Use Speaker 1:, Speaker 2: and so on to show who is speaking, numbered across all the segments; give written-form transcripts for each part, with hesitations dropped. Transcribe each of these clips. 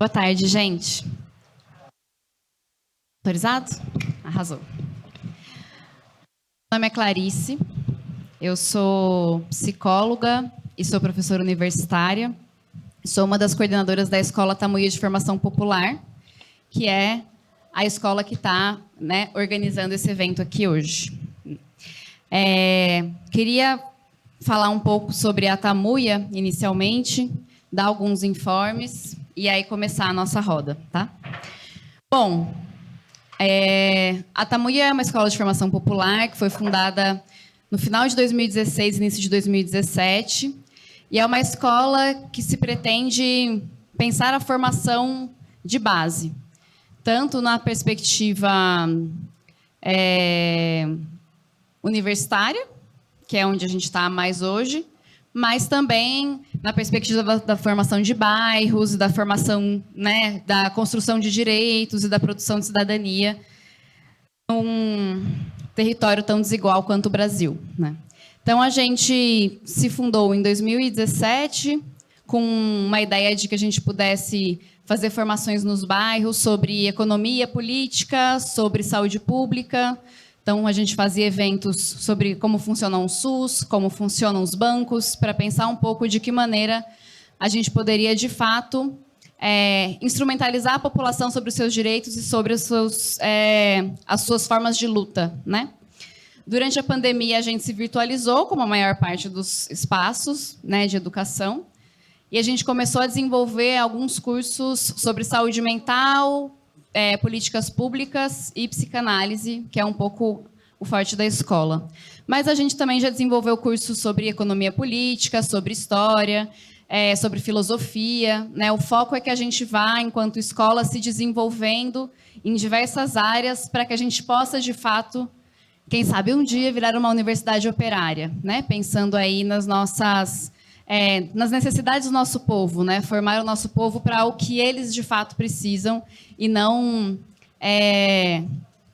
Speaker 1: Boa tarde, gente. Autorizado? Arrasou. Meu nome é Clarice, eu sou psicóloga e sou professora universitária. Sou uma das coordenadoras da Escola Tamoia de Formação Popular, que é a escola que está, organizando esse evento aqui hoje. Queria falar um pouco sobre a Tamoia, inicialmente, dar alguns informes e aí começar a nossa roda, tá? Bom, a Tamoia é uma escola de formação popular que foi fundada no final de 2016, início de 2017, e é uma escola que se pretende pensar a formação de base, tanto na perspectiva universitária, que é onde a gente está mais hoje, mas também na perspectiva da formação de bairros, da formação, da construção de direitos e da produção de cidadania num território tão desigual quanto o Brasil, né? Então, a gente se fundou em 2017 com uma ideia de que a gente pudesse fazer formações nos bairros sobre economia política, sobre saúde pública. Então, a gente fazia eventos sobre como funciona o SUS, como funcionam os bancos, para pensar um pouco de que maneira a gente poderia, de fato, instrumentalizar a população sobre os seus direitos e sobre as suas formas de luta, né? Durante a pandemia, a gente se virtualizou, como a maior parte dos espaços, de educação, e a gente começou a desenvolver alguns cursos sobre saúde mental, políticas públicas e psicanálise, que é um pouco o forte da escola. Mas a gente também já desenvolveu cursos sobre economia política, sobre história, sobre filosofia, né? O foco é que a gente vá, enquanto escola, se desenvolvendo em diversas áreas para que a gente possa, de fato, quem sabe um dia virar uma universidade operária, né? Pensando aí nas nossas nas necessidades do nosso povo, né? Formar o nosso povo para o que eles de fato precisam e não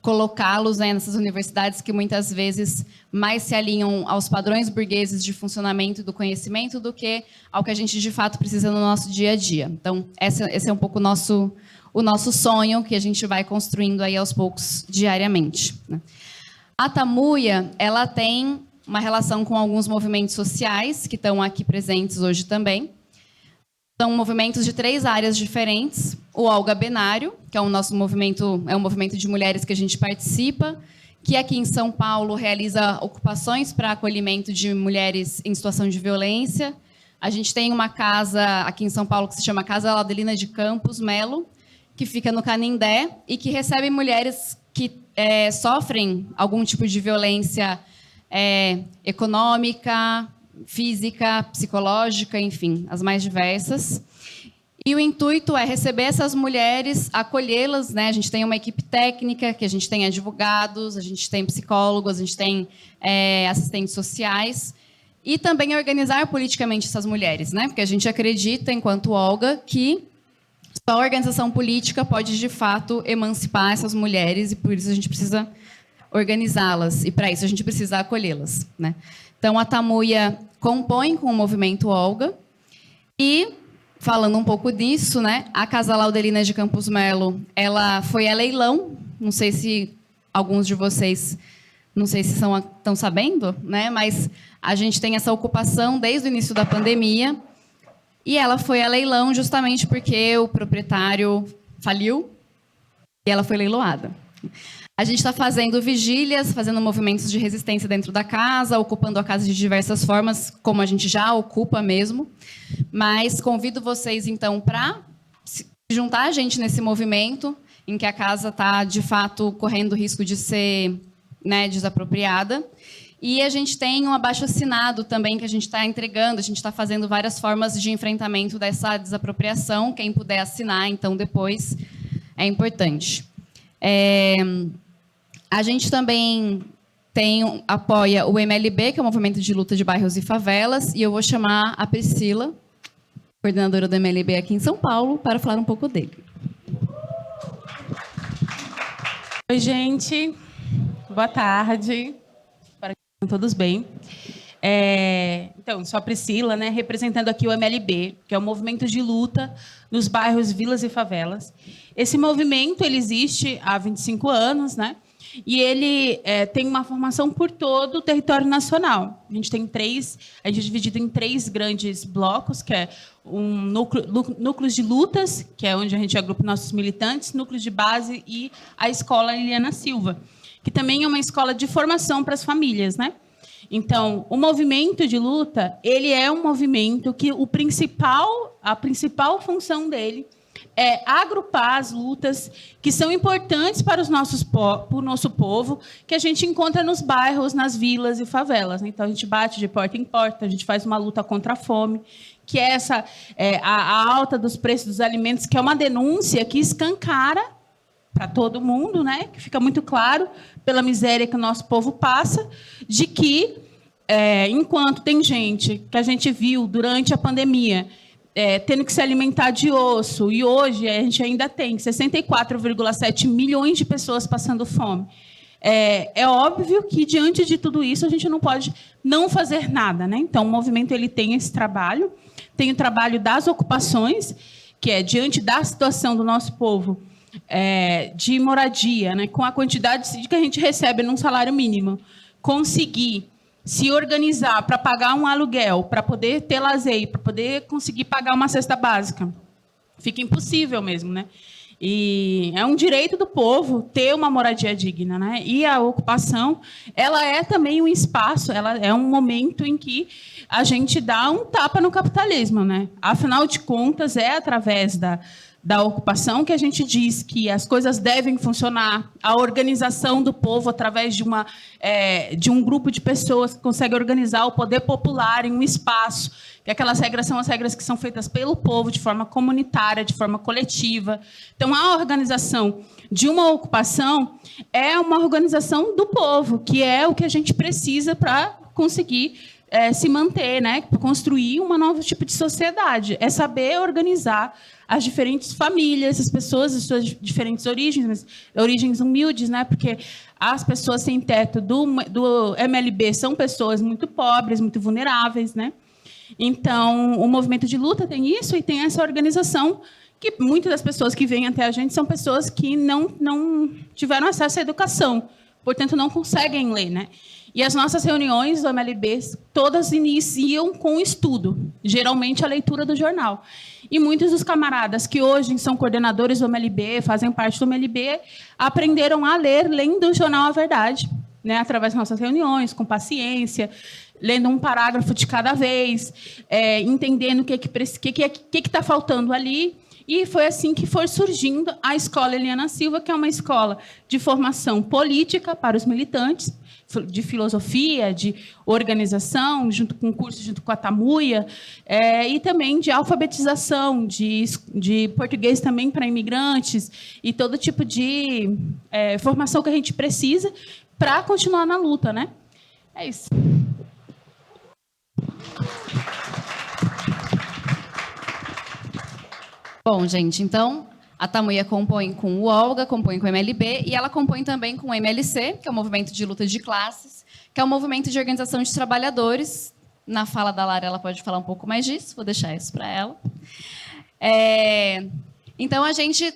Speaker 1: colocá-los nessas universidades que muitas vezes mais se alinham aos padrões burgueses de funcionamento do conhecimento do que ao que a gente de fato precisa no nosso dia a dia. Então, esse é um pouco o nosso sonho que a gente vai construindo aí aos poucos diariamente, né? A Tamoia, ela tem uma relação com alguns movimentos sociais que estão aqui presentes hoje também. São movimentos de 3 áreas diferentes. O Olga Benário, que é o nosso movimento, é um movimento de mulheres que a gente participa, que aqui em São Paulo realiza ocupações para acolhimento de mulheres em situação de violência. A gente tem uma casa aqui em São Paulo que se chama Casa Laudelina de Campos Melo, que fica no Canindé e que recebe mulheres que sofrem algum tipo de violência econômica, física, psicológica, enfim, as mais diversas. E o intuito é receber essas mulheres, acolhê-las, né? A gente tem uma equipe técnica, que a gente tem advogados, a gente tem psicólogos, a gente tem assistentes sociais, e também organizar politicamente essas mulheres, né? Porque a gente acredita, enquanto Olga, que só a organização política pode, de fato, emancipar essas mulheres e, por isso, a gente precisa organizá-las. E, para isso, a gente precisa acolhê-las, né? Então, a Tamoia compõe com o movimento Olga. E, falando um pouco disso, né, a Casa Laudelina de Campos Melo, ela foi a leilão. Não sei se alguns de vocês estão sabendo, né? Mas a gente tem essa ocupação desde o início da pandemia. E ela foi a leilão justamente porque o proprietário faliu e ela foi leiloada. A gente está fazendo vigílias, fazendo movimentos de resistência dentro da casa, ocupando a casa de diversas formas, como a gente já ocupa mesmo. Mas convido vocês, então, para juntar a gente nesse movimento, em que a casa está, de fato, correndo o risco de ser desapropriada. E a gente tem um abaixo-assinado também que a gente está entregando, a gente está fazendo várias formas de enfrentamento dessa desapropriação. Quem puder assinar, então, depois, é importante. A gente também apoia o MLB, que é o Movimento de Luta de Bairros e Favelas, e eu vou chamar a Priscila, coordenadora do MLB aqui em São Paulo, para falar um pouco dele.
Speaker 2: Oi, gente. Boa tarde. Espero que estejam todos bem. Então, sou a Priscila, né, representando aqui o MLB, que é o Movimento de Luta nos Bairros, Vilas e Favelas. Esse movimento ele existe há 25 anos, né? E ele tem uma formação por todo o território nacional. A gente é dividido em 3 grandes blocos, que é núcleos de lutas, que é onde a gente agrupa nossos militantes, núcleos de base e a Escola Liliana Silva, que também é uma escola de formação para as famílias, né? Então, o movimento de luta, ele é um movimento que a principal função dele é agrupar as lutas que são importantes para o nosso povo, que a gente encontra nos bairros, nas vilas e favelas. Então, a gente bate de porta em porta, a gente faz uma luta contra a fome, que é a alta dos preços dos alimentos, que é uma denúncia que escancara para todo mundo, né? Que fica muito claro pela miséria que o nosso povo passa, de que, enquanto tem gente que a gente viu durante a pandemia tendo que se alimentar de osso, e hoje a gente ainda tem 64,7 milhões de pessoas passando fome. É óbvio que, diante de tudo isso, a gente não pode não fazer nada, né? Então, o movimento ele tem esse trabalho, tem o trabalho das ocupações, que é, diante da situação do nosso povo, de moradia, né, com a quantidade que a gente recebe num salário mínimo, conseguir se organizar para pagar um aluguel, para poder ter lazer, para poder conseguir pagar uma cesta básica, fica impossível mesmo, né? E é um direito do povo ter uma moradia digna, né? E a ocupação, ela é também um espaço, ela é um momento em que a gente dá um tapa no capitalismo, né? Afinal de contas, é através da ocupação que a gente diz que as coisas devem funcionar, a organização do povo através de um grupo de pessoas que consegue organizar o poder popular em um espaço, que aquelas regras são as regras que são feitas pelo povo de forma comunitária, de forma coletiva. Então, a organização de uma ocupação é uma organização do povo, que é o que a gente precisa para conseguir se manter, né? Para construir um novo tipo de sociedade. É saber organizar as diferentes famílias, as pessoas, as suas diferentes origens, mas origens humildes, né? Porque as pessoas sem teto do MLB são pessoas muito pobres, muito vulneráveis, né? Então, o movimento de luta tem isso e tem essa organização que muitas das pessoas que vêm até a gente são pessoas que não tiveram acesso à educação, portanto, não conseguem ler, né? E as nossas reuniões do MLB, todas iniciam com estudo, geralmente a leitura do jornal. E muitos dos camaradas que hoje são coordenadores do MLB, fazem parte do MLB, aprenderam a ler lendo o jornal A Verdade, né, através das nossas reuniões, com paciência, lendo um parágrafo de cada vez, entendendo o que está faltando ali. E foi assim que foi surgindo a Escola Liliana Silva, que é uma escola de formação política para os militantes, de filosofia, de organização, junto com curso, junto com a Tamuia, e também de alfabetização, de português também para imigrantes, e todo tipo de formação que a gente precisa para continuar na luta, né? É isso.
Speaker 1: Bom, gente, então, a Tamuia compõe com o Olga, compõe com o MLB, e ela compõe também com o MLC, que é o Movimento de Luta de Classes, que é o Movimento de Organização de Trabalhadores. Na fala da Lara, ela pode falar um pouco mais disso, vou deixar isso para ela. Então, a gente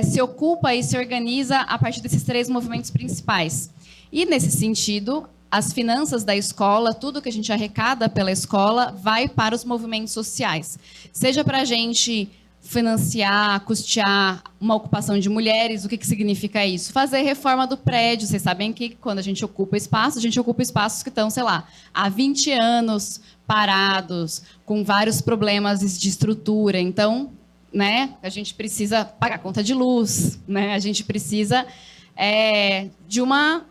Speaker 1: se ocupa e se organiza a partir desses 3 movimentos principais. E, nesse sentido, as finanças da escola, tudo que a gente arrecada pela escola, vai para os movimentos sociais. Seja para a gente financiar, custear uma ocupação de mulheres, o que significa isso? Fazer reforma do prédio. Vocês sabem que, quando a gente ocupa espaço, a gente ocupa espaços que estão, sei lá, há 20 anos parados, com vários problemas de estrutura. Então, né, a gente precisa pagar conta de luz, né? A gente precisa de uma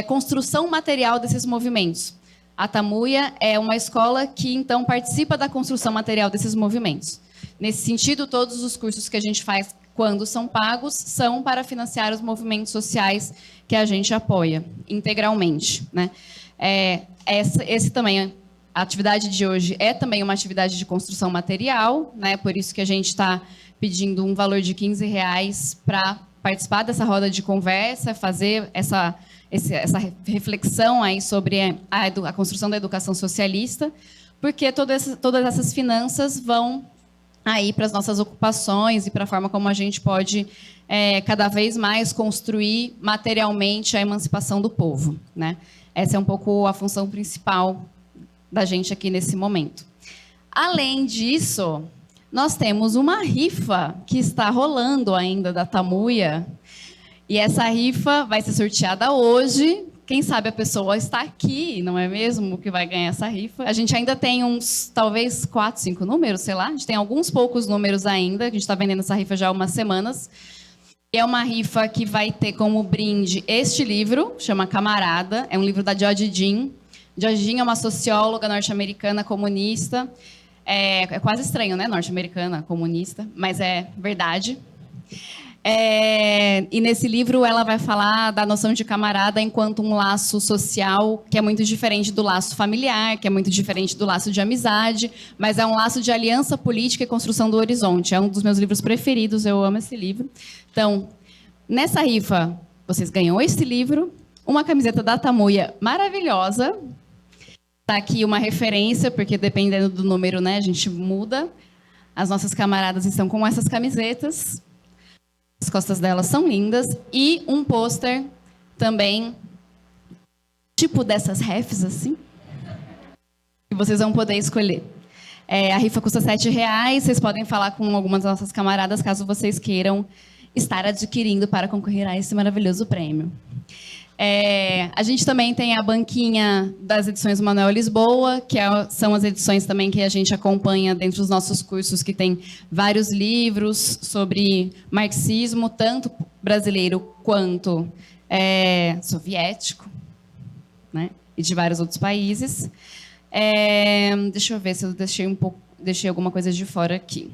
Speaker 1: construção material desses movimentos. A Tamuia é uma escola que, então, participa da construção material desses movimentos. Nesse sentido, todos os cursos que a gente faz, quando são pagos, são para financiar os movimentos sociais que a gente apoia integralmente, né? Esse também, a atividade de hoje é também uma atividade de construção material, né? Por isso que a gente está pedindo um valor de R$ 15 para participar dessa roda de conversa, fazer essa reflexão aí sobre a construção da educação socialista, porque todas essas finanças vão aí para as nossas ocupações e para a forma como a gente pode cada vez mais construir materialmente a emancipação do povo, né? Essa é um pouco a função principal da gente aqui nesse momento. Além disso, nós temos uma rifa que está rolando ainda da Tamuia, e essa rifa vai ser sorteada hoje. Quem sabe a pessoa está aqui, não é mesmo, que vai ganhar essa rifa. A gente ainda tem uns, talvez, 4, 5 números, sei lá. A gente tem alguns poucos números ainda. A gente está vendendo essa rifa já há umas semanas. E é uma rifa que vai ter como brinde este livro, chama Camarada. É um livro da Jodi Dean. Jodi Dean é uma socióloga norte-americana comunista. É quase estranho, né? Norte-americana, comunista, mas é verdade. E nesse livro ela vai falar da noção de camarada enquanto um laço social que é muito diferente do laço familiar, que é muito diferente do laço de amizade, mas é um laço de aliança política e construção do horizonte. É um dos meus livros preferidos, eu amo esse livro. Então, nessa rifa, vocês ganham esse livro, uma camiseta da Tamuia maravilhosa. Está aqui uma referência, porque dependendo do número, né, a gente muda. As nossas camaradas estão com essas camisetas. As costas delas são lindas. E um pôster também, tipo dessas refs, assim, que vocês vão poder escolher. A rifa custa R$7. Vocês podem falar com algumas das nossas camaradas, caso vocês queiram estar adquirindo para concorrer a esse maravilhoso prêmio. A gente também tem a banquinha das edições Manuel Lisboa, que são as edições também que a gente acompanha dentro dos nossos cursos, que tem vários livros sobre marxismo, tanto brasileiro quanto soviético, né? E de vários outros países. Deixa eu ver se eu deixei alguma coisa de fora aqui.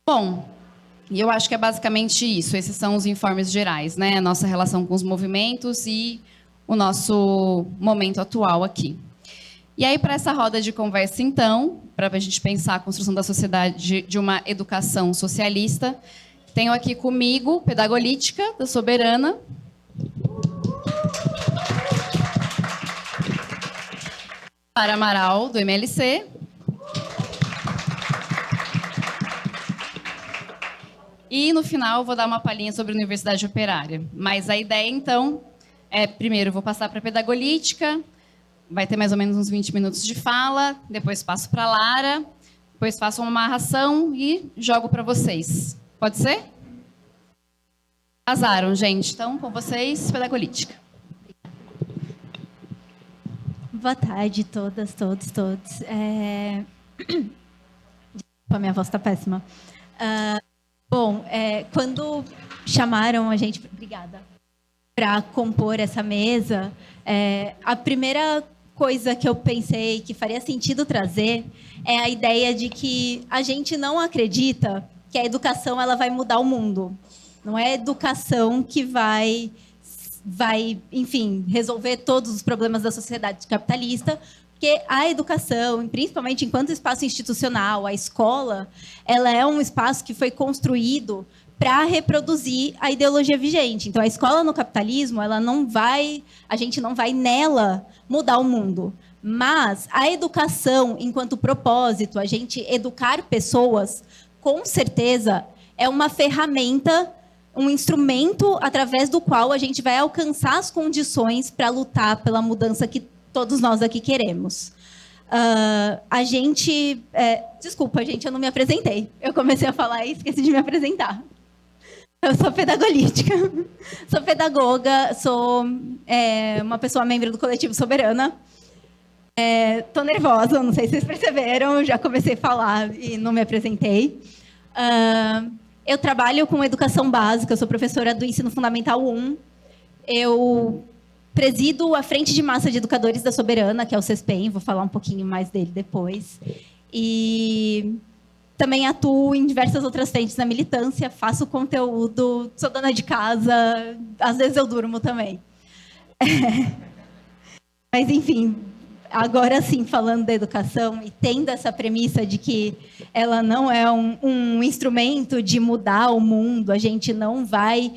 Speaker 1: Bom, e eu acho que é basicamente isso. Esses são os informes gerais, né? A nossa relação com os movimentos e o nosso momento atual aqui. E aí, para essa roda de conversa, então, para a gente pensar a construção da sociedade de uma educação socialista, tenho aqui comigo Pedagolítica, da Soberana. Para Amaral, do MLC. E, no final, vou dar uma palhinha sobre a Universidade Operária. Mas a ideia, então, primeiro, eu vou passar para a Pedagolítica, vai ter mais ou menos uns 20 minutos de fala, depois passo para a Lara, depois faço uma amarração e jogo para vocês. Pode ser? Arrasaram, gente. Então, com vocês, Pedagolítica.
Speaker 3: Boa tarde, todas, todos, todos. Desculpa, minha voz está péssima. Bom, quando chamaram a gente, obrigada, para compor essa mesa, a primeira coisa que eu pensei que faria sentido trazer é a ideia de que a gente não acredita que a educação ela vai mudar o mundo. Não é a educação que vai, enfim, resolver todos os problemas da sociedade capitalista, porque a educação, principalmente enquanto espaço institucional, a escola, ela é um espaço que foi construído para reproduzir a ideologia vigente. Então, a escola no capitalismo, a gente não vai nela mudar o mundo. Mas a educação, enquanto propósito, a gente educar pessoas, com certeza, é uma ferramenta, um instrumento através do qual a gente vai alcançar as condições para lutar pela mudança que todos nós aqui queremos. Desculpa, gente, eu não me apresentei. Eu comecei a falar e esqueci de me apresentar. Eu sou pedagolítica, sou pedagoga, sou uma pessoa membro do Coletivo Soberana. Estou nervosa, não sei se vocês perceberam, já comecei a falar e não me apresentei. Eu trabalho com educação básica, eu sou professora do Ensino Fundamental 1. Eu presido a Frente de Massa de Educadores da Soberana, que é o CESPEM, vou falar um pouquinho mais dele depois. E também atuo em diversas outras frentes na militância, faço conteúdo, sou dona de casa, às vezes eu durmo também. Mas, enfim, agora sim, falando da educação e tendo essa premissa de que ela não é um instrumento de mudar o mundo, a gente não vai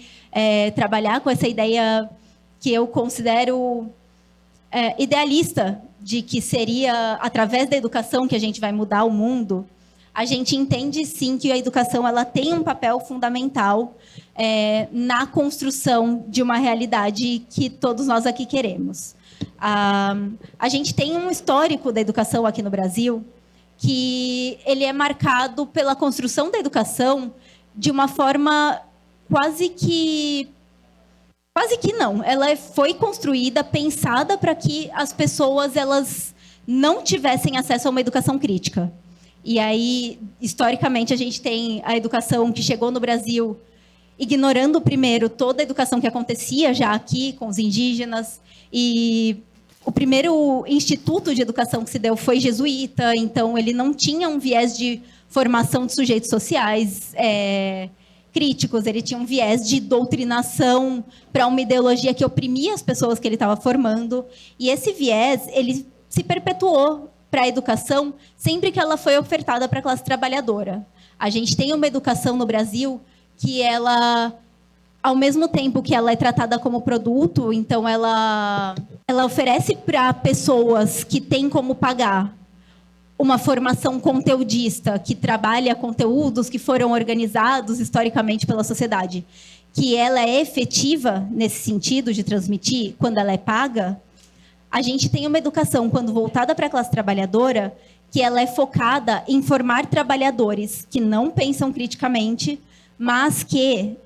Speaker 3: trabalhar com essa ideia que eu considero idealista, de que seria através da educação que a gente vai mudar o mundo. A gente entende, sim, que a educação ela tem um papel fundamental na construção de uma realidade que todos nós aqui queremos. A gente tem um histórico da educação aqui no Brasil que ele é marcado pela construção da educação de uma forma quase que não. Ela foi construída, pensada para que as pessoas elas não tivessem acesso a uma educação crítica. E aí, historicamente, a gente tem a educação que chegou no Brasil ignorando primeiro toda a educação que acontecia já aqui com os indígenas. E o primeiro instituto de educação que se deu foi jesuíta, então ele não tinha um viés de formação de sujeitos sociais críticos, ele tinha um viés de doutrinação para uma ideologia que oprimia as pessoas que ele estava formando. E esse viés, ele se perpetuou para a educação sempre que ela foi ofertada para a classe trabalhadora. A gente tem uma educação no Brasil que ela, ao mesmo tempo que ela é tratada como produto, então ela oferece para pessoas que têm como pagar uma formação conteudista, que trabalha conteúdos que foram organizados historicamente pela sociedade, que ela é efetiva nesse sentido de transmitir quando ela é paga. A gente tem uma educação, quando voltada para a classe trabalhadora, que ela é focada em formar trabalhadores que não pensam criticamente, mas que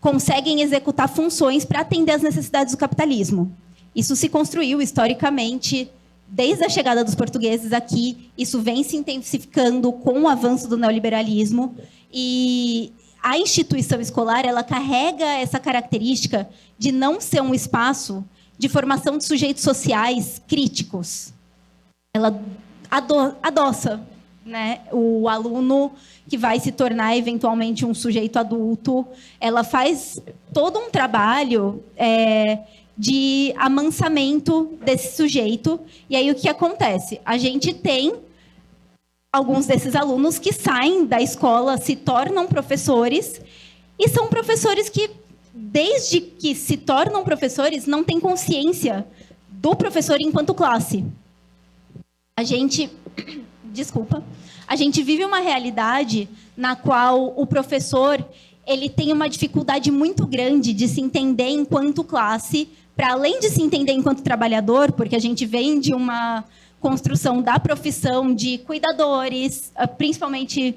Speaker 3: conseguem executar funções para atender às necessidades do capitalismo. Isso se construiu historicamente desde a chegada dos portugueses aqui. Isso vem se intensificando com o avanço do neoliberalismo. E a instituição escolar ela carrega essa característica de não ser um espaço de formação de sujeitos sociais críticos. Ela adoça, né, o aluno que vai se tornar eventualmente um sujeito adulto. Ela faz todo um trabalho de amansamento desse sujeito. E aí o que acontece? A gente tem alguns desses alunos que saem da escola, se tornam professores, e são professores que, desde que se tornam professores, não têm consciência do professor enquanto classe. A gente vive uma realidade na qual o professor ele tem uma dificuldade muito grande de se entender enquanto classe, para além de se entender enquanto trabalhador, porque a gente vem de uma construção da profissão de cuidadores, principalmente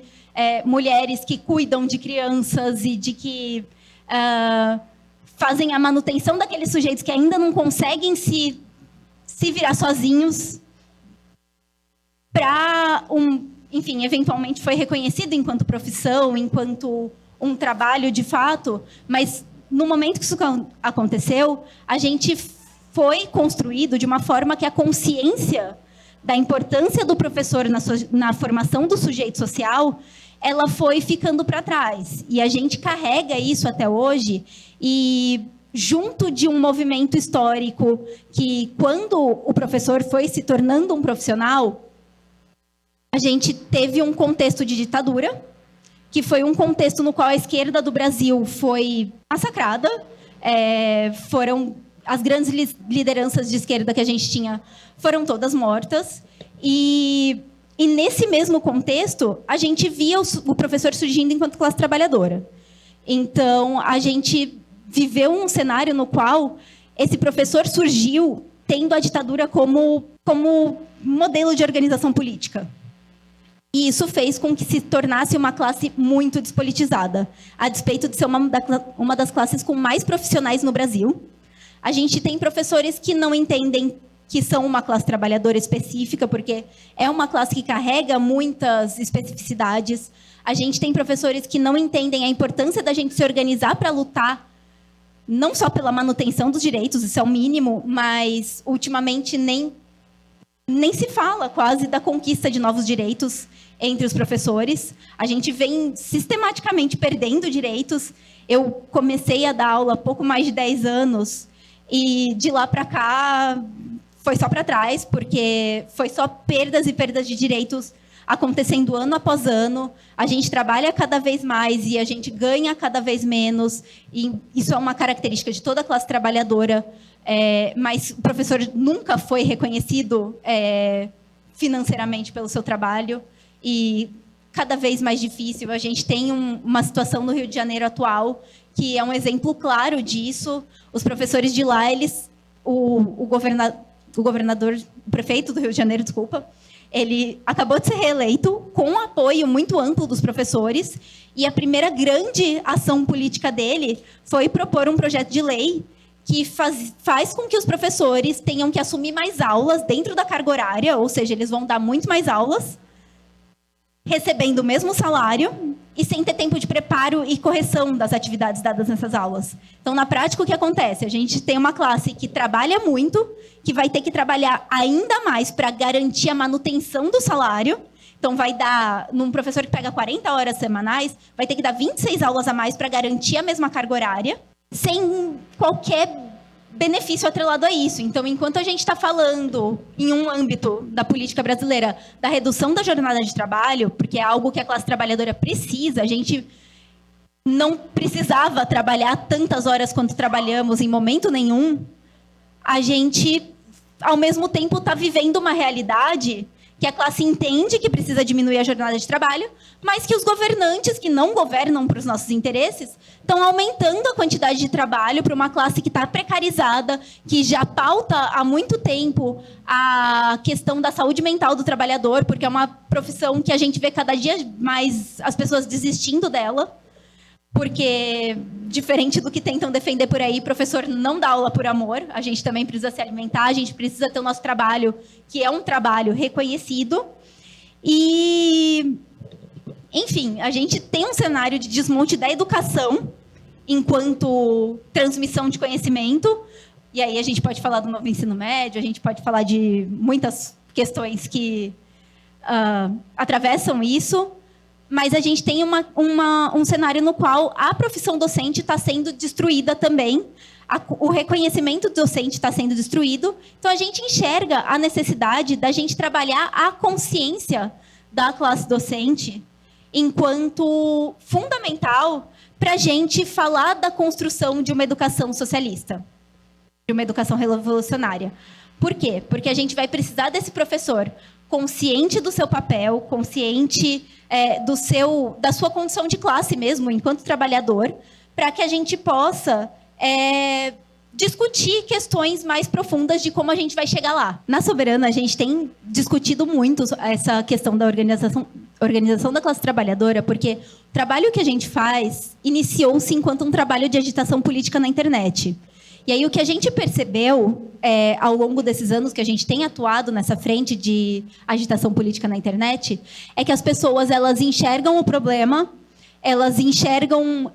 Speaker 3: mulheres que cuidam de crianças e de que fazem a manutenção daqueles sujeitos que ainda não conseguem se virar sozinhos, para enfim, eventualmente foi reconhecido enquanto profissão, enquanto um trabalho de fato, mas no momento que isso aconteceu, a gente foi construído de uma forma que a consciência da importância do professor na formação do sujeito social, ela foi ficando para trás. E a gente carrega isso até hoje, e junto de um movimento histórico que, quando o professor foi se tornando um profissional, a gente teve um contexto de ditadura, que foi um contexto no qual a esquerda do Brasil foi massacrada. Foram as grandes lideranças de esquerda que a gente tinha foram todas mortas. E nesse mesmo contexto, a gente via o professor surgindo enquanto classe trabalhadora. Então, a gente viveu um cenário no qual esse professor surgiu tendo a ditadura como modelo de organização política. E isso fez com que se tornasse uma classe muito despolitizada, a despeito de ser uma das classes com mais profissionais no Brasil. A gente tem professores que não entendem que são uma classe trabalhadora específica, porque é uma classe que carrega muitas especificidades. A gente tem professores que não entendem a importância da gente se organizar para lutar, não só pela manutenção dos direitos, isso é o mínimo, mas, ultimamente, nem se fala quase da conquista de novos direitos entre os professores. A gente vem sistematicamente perdendo direitos. Eu comecei a dar aula há pouco mais de 10 anos, e de lá para cá foi só para trás, porque foi só perdas e perdas de direitos acontecendo ano após ano. A gente trabalha cada vez mais e a gente ganha cada vez menos. E isso é uma característica de toda a classe trabalhadora. Mas o professor nunca foi reconhecido financeiramente pelo seu trabalho. E cada vez mais difícil. A gente tem uma situação no Rio de Janeiro atual que é um exemplo claro disso. Os professores de lá, o prefeito do Rio de Janeiro, desculpa, ele acabou de ser reeleito com um apoio muito amplo dos professores, e a primeira grande ação política dele foi propor um projeto de lei que faz com que os professores tenham que assumir mais aulas dentro da carga horária, ou seja, eles vão dar muito mais aulas, recebendo o mesmo salário e sem ter tempo de preparo e correção das atividades dadas nessas aulas. Então, na prática, o que acontece? A gente tem uma classe que trabalha muito, que vai ter que trabalhar ainda mais para garantir a manutenção do salário. Então, vai dar, num professor que pega 40 horas semanais, vai ter que dar 26 aulas a mais para garantir a mesma carga horária, sem qualquer benefício atrelado a isso. Então, enquanto a gente está falando, em um âmbito da política brasileira, da redução da jornada de trabalho, porque é algo que a classe trabalhadora precisa, a gente não precisava trabalhar tantas horas quanto trabalhamos em momento nenhum, a gente, ao mesmo tempo, está vivendo uma realidade que a classe entende que precisa diminuir a jornada de trabalho, mas que os governantes, que não governam para os nossos interesses, estão aumentando a quantidade de trabalho para uma classe que está precarizada, que já pauta há muito tempo a questão da saúde mental do trabalhador, porque é uma profissão que a gente vê cada dia mais as pessoas desistindo dela, porque, diferente do que tentam defender por aí, professor não dá aula por amor, a gente também precisa se alimentar, a gente precisa ter o nosso trabalho, que é um trabalho reconhecido. E, enfim, a gente tem um cenário de desmonte da educação enquanto transmissão de conhecimento, e aí a gente pode falar do novo ensino médio, a gente pode falar de muitas questões que atravessam isso, mas a gente tem um cenário no qual a profissão docente está sendo destruída também, o reconhecimento do docente está sendo destruído, então a gente enxerga a necessidade da gente trabalhar a consciência da classe docente enquanto fundamental para a gente falar da construção de uma educação socialista, de uma educação revolucionária. Por quê? Porque a gente vai precisar desse professor consciente do seu papel, consciente da sua condição de classe mesmo, enquanto trabalhador, para que a gente possa discutir questões mais profundas de como a gente vai chegar lá. Na Soberana, a gente tem discutido muito essa questão da organização da classe trabalhadora, porque o trabalho que a gente faz iniciou-se enquanto um trabalho de agitação política na internet. E aí o que a gente percebeu ao longo desses anos que a gente tem atuado nessa frente de agitação política na internet é que as pessoas elas enxergam o problema, elas enxergam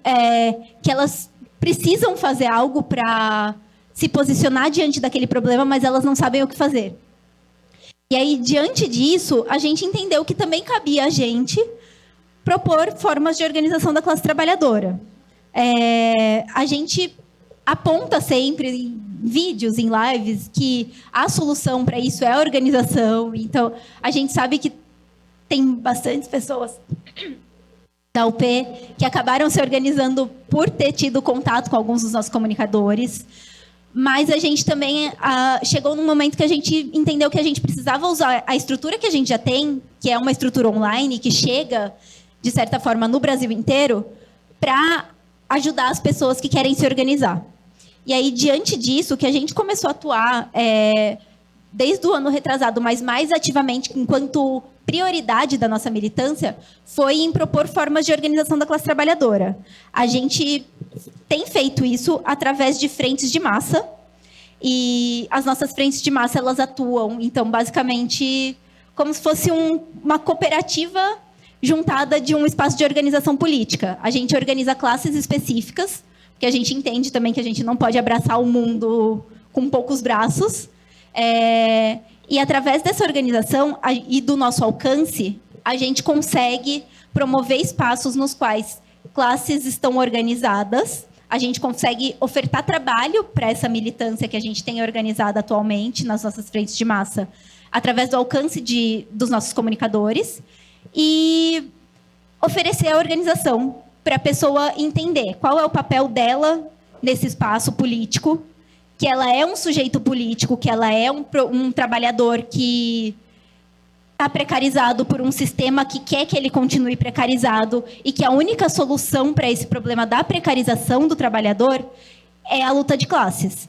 Speaker 3: que elas precisam fazer algo para se posicionar diante daquele problema, mas elas não sabem o que fazer. E aí, diante disso, a gente entendeu que também cabia a gente propor formas de organização da classe trabalhadora. A gente aponta sempre em vídeos, em lives, que a solução para isso é a organização. Então, a gente sabe que tem bastantes pessoas da UP que acabaram se organizando por ter tido contato com alguns dos nossos comunicadores, mas a gente também chegou num momento que a gente entendeu que a gente precisava usar a estrutura que a gente já tem, que é uma estrutura online, que chega, de certa forma, no Brasil inteiro, para ajudar as pessoas que querem se organizar. E aí, diante disso, que a gente começou a atuar desde o ano retrasado, mas mais ativamente, enquanto prioridade da nossa militância, foi em propor formas de organização da classe trabalhadora. A gente tem feito isso através de frentes de massa, e as nossas frentes de massa, elas atuam, então, basicamente, como se fosse uma cooperativa juntada de um espaço de organização política. A gente organiza classes específicas, porque a gente entende também que a gente não pode abraçar o mundo com poucos braços. E através dessa organização e do nosso alcance, a gente consegue promover espaços nos quais classes estão organizadas a gente consegue ofertar trabalho para essa militância que a gente tem organizada atualmente nas nossas frentes de massa, através do alcance dos nossos comunicadores, e oferecer a organização para a pessoa entender qual é o papel dela nesse espaço político, que ela é um sujeito político, que ela é um trabalhador que está precarizado por um sistema que quer que ele continue precarizado e que a única solução para esse problema da precarização do trabalhador é a luta de classes.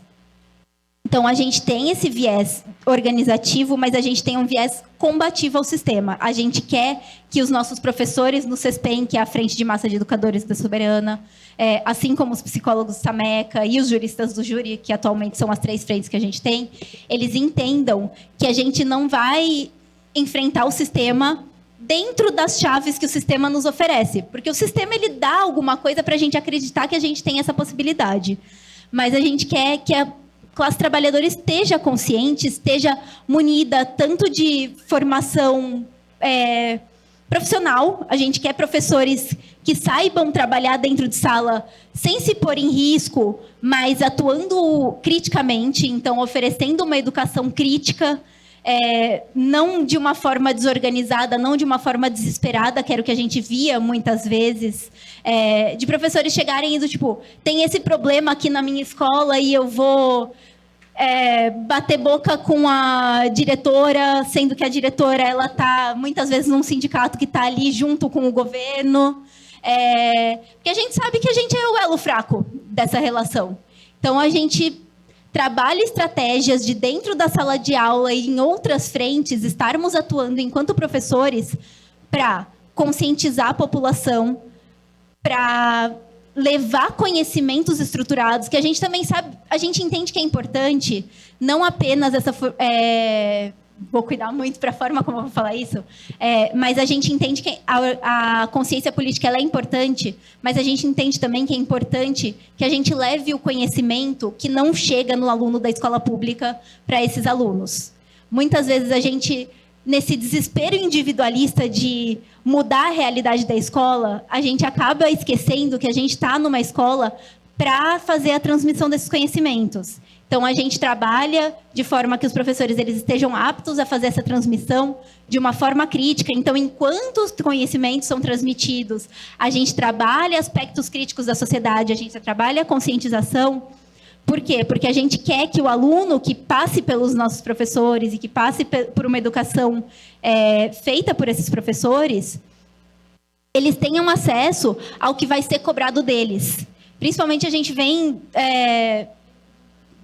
Speaker 3: Então, a gente tem esse viés organizativo, mas a gente tem um viés combativo ao sistema. A gente quer que os nossos professores no CESPEM, que é a Frente de Massa de Educadores da Soberana, assim como os psicólogos do SAMECA e os juristas do júri, que atualmente são as 3 frentes que a gente tem, eles entendam que a gente não vai enfrentar o sistema dentro das chaves que o sistema nos oferece. Porque o sistema ele dá alguma coisa para a gente acreditar que a gente tem essa possibilidade. Mas a gente quer que a classe trabalhadora esteja consciente, esteja munida tanto de formação profissional, a gente quer professores que saibam trabalhar dentro de sala sem se pôr em risco, mas atuando criticamente, então oferecendo uma educação crítica, não de uma forma desorganizada, não de uma forma desesperada, que era o que a gente via muitas vezes, de professores chegarem e do tipo, tem esse problema aqui na minha escola e eu vou bater boca com a diretora, sendo que a diretora ela está muitas vezes num sindicato que está ali junto com o governo, porque a gente sabe que a gente é o elo fraco dessa relação. Então, a gente trabalha estratégias de dentro da sala de aula e em outras frentes, estarmos atuando enquanto professores para conscientizar a população, para levar conhecimentos estruturados, que a gente também sabe, a gente entende que é importante, não apenas essa... vou cuidar muito para a forma como eu vou falar isso, mas a gente entende que a consciência política ela é importante, mas a gente entende também que é importante que a gente leve o conhecimento que não chega no aluno da escola pública para esses alunos. Muitas vezes a gente, nesse desespero individualista de mudar a realidade da escola, a gente acaba esquecendo que a gente está numa escola para fazer a transmissão desses conhecimentos. Então, a gente trabalha de forma que os professores eles estejam aptos a fazer essa transmissão de uma forma crítica. Então, enquanto os conhecimentos são transmitidos, a gente trabalha aspectos críticos da sociedade, a gente trabalha a conscientização. Por quê? Porque a gente quer que o aluno que passe pelos nossos professores e que passe por uma educação feita por esses professores, eles tenham acesso ao que vai ser cobrado deles. Principalmente, a gente vem...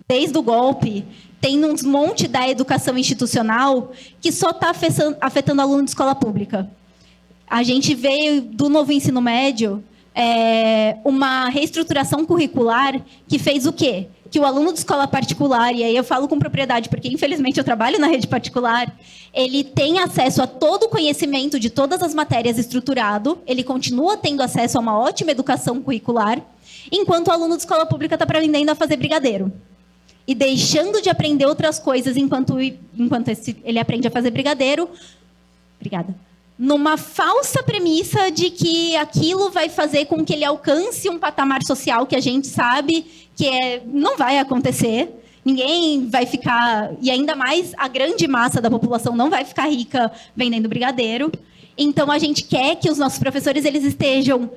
Speaker 3: desde o golpe, tem um monte da educação institucional que só está afetando aluno de escola pública. A gente veio do novo ensino médio, uma reestruturação curricular que fez o quê? Que o aluno de escola particular, e aí eu falo com propriedade, porque infelizmente eu trabalho na rede particular, ele tem acesso a todo o conhecimento de todas as matérias estruturado, ele continua tendo acesso a uma ótima educação curricular, enquanto o aluno de escola pública está aprendendo a fazer brigadeiro. E deixando de aprender outras coisas enquanto ele aprende a fazer brigadeiro, numa falsa premissa de que aquilo vai fazer com que ele alcance um patamar social que a gente sabe que não vai acontecer. Ninguém vai ficar, e ainda mais a grande massa da população não vai ficar rica vendendo brigadeiro. Então, a gente quer que os nossos professores eles estejam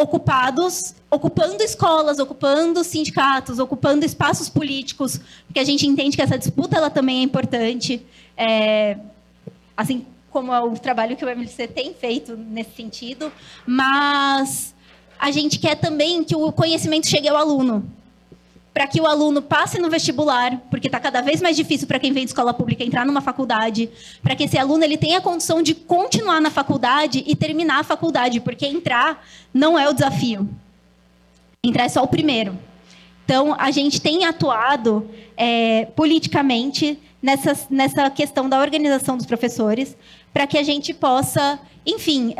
Speaker 3: ocupando escolas, ocupando sindicatos, ocupando espaços políticos, porque a gente entende que essa disputa ela também é importante, assim como é o trabalho que o MLC tem feito nesse sentido, mas a gente quer também que o conhecimento chegue ao aluno, para que o aluno passe no vestibular, porque está cada vez mais difícil para quem vem de escola pública entrar numa faculdade, para que esse aluno ele tenha a condição de continuar na faculdade e terminar a faculdade, porque entrar não é o desafio. Entrar é só o primeiro. Então, a gente tem atuado politicamente nessa questão da organização dos professores, para que a gente possa, enfim,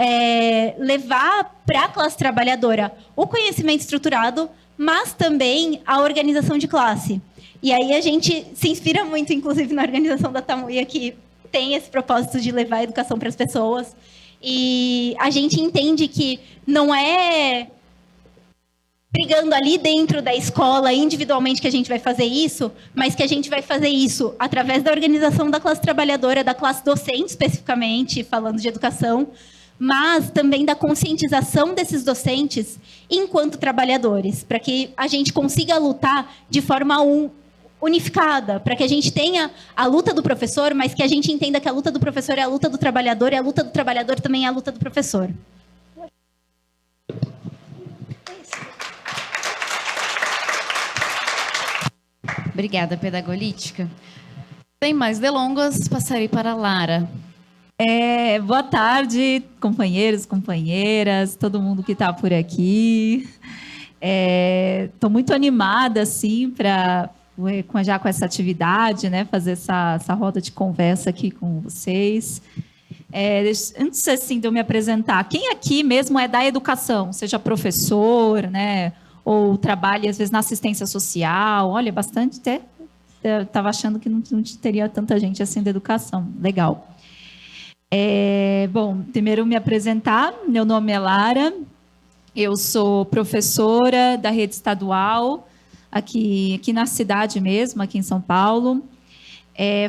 Speaker 3: levar para a classe trabalhadora o conhecimento estruturado, mas também a organização de classe. E aí a gente se inspira muito, inclusive, na organização da Tamuia, que tem esse propósito de levar a educação para as pessoas. E a gente entende que não é brigando ali dentro da escola, individualmente, que a gente vai fazer isso, mas que a gente vai fazer isso através da organização da classe trabalhadora, da classe docente, especificamente, falando de educação, mas também da conscientização desses docentes enquanto trabalhadores, para que a gente consiga lutar de forma unificada, para que a gente tenha a luta do professor, mas que a gente entenda que a luta do professor é a luta do trabalhador, e a luta do trabalhador também é a luta do professor.
Speaker 1: Obrigada, Pedagolítica. Sem mais delongas, passarei para a Lara.
Speaker 4: Boa tarde, companheiros, companheiras, todo mundo que está por aqui. Estou muito animada, assim, já com essa atividade, né, fazer essa roda de conversa aqui com vocês. Antes, assim, de eu me apresentar, quem aqui mesmo é da educação, seja professor, né, ou trabalha, às vezes, na assistência social? Olha, bastante, até estava achando que não teria tanta gente assim da educação. Legal. Bom, primeiro me apresentar, meu nome é Lara, eu sou professora da rede estadual, aqui na cidade mesmo, aqui em São Paulo.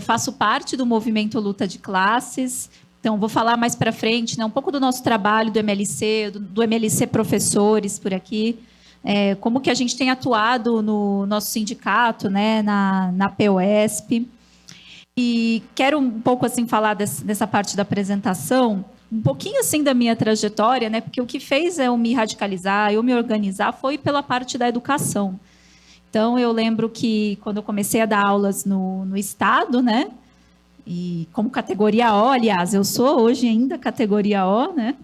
Speaker 4: Faço parte do movimento Luta de Classes, então vou falar mais para frente, né, um pouco do nosso trabalho do MLC, do MLC Professores por aqui, como que a gente tem atuado no nosso sindicato, né, na POSP. E quero um pouco assim falar dessa parte da apresentação, um pouquinho assim da minha trajetória, né? Porque o que fez eu me radicalizar, eu me organizar, foi pela parte da educação. Então, eu lembro que quando eu comecei a dar aulas no Estado, né? E como categoria O, aliás, eu sou hoje ainda categoria O, né?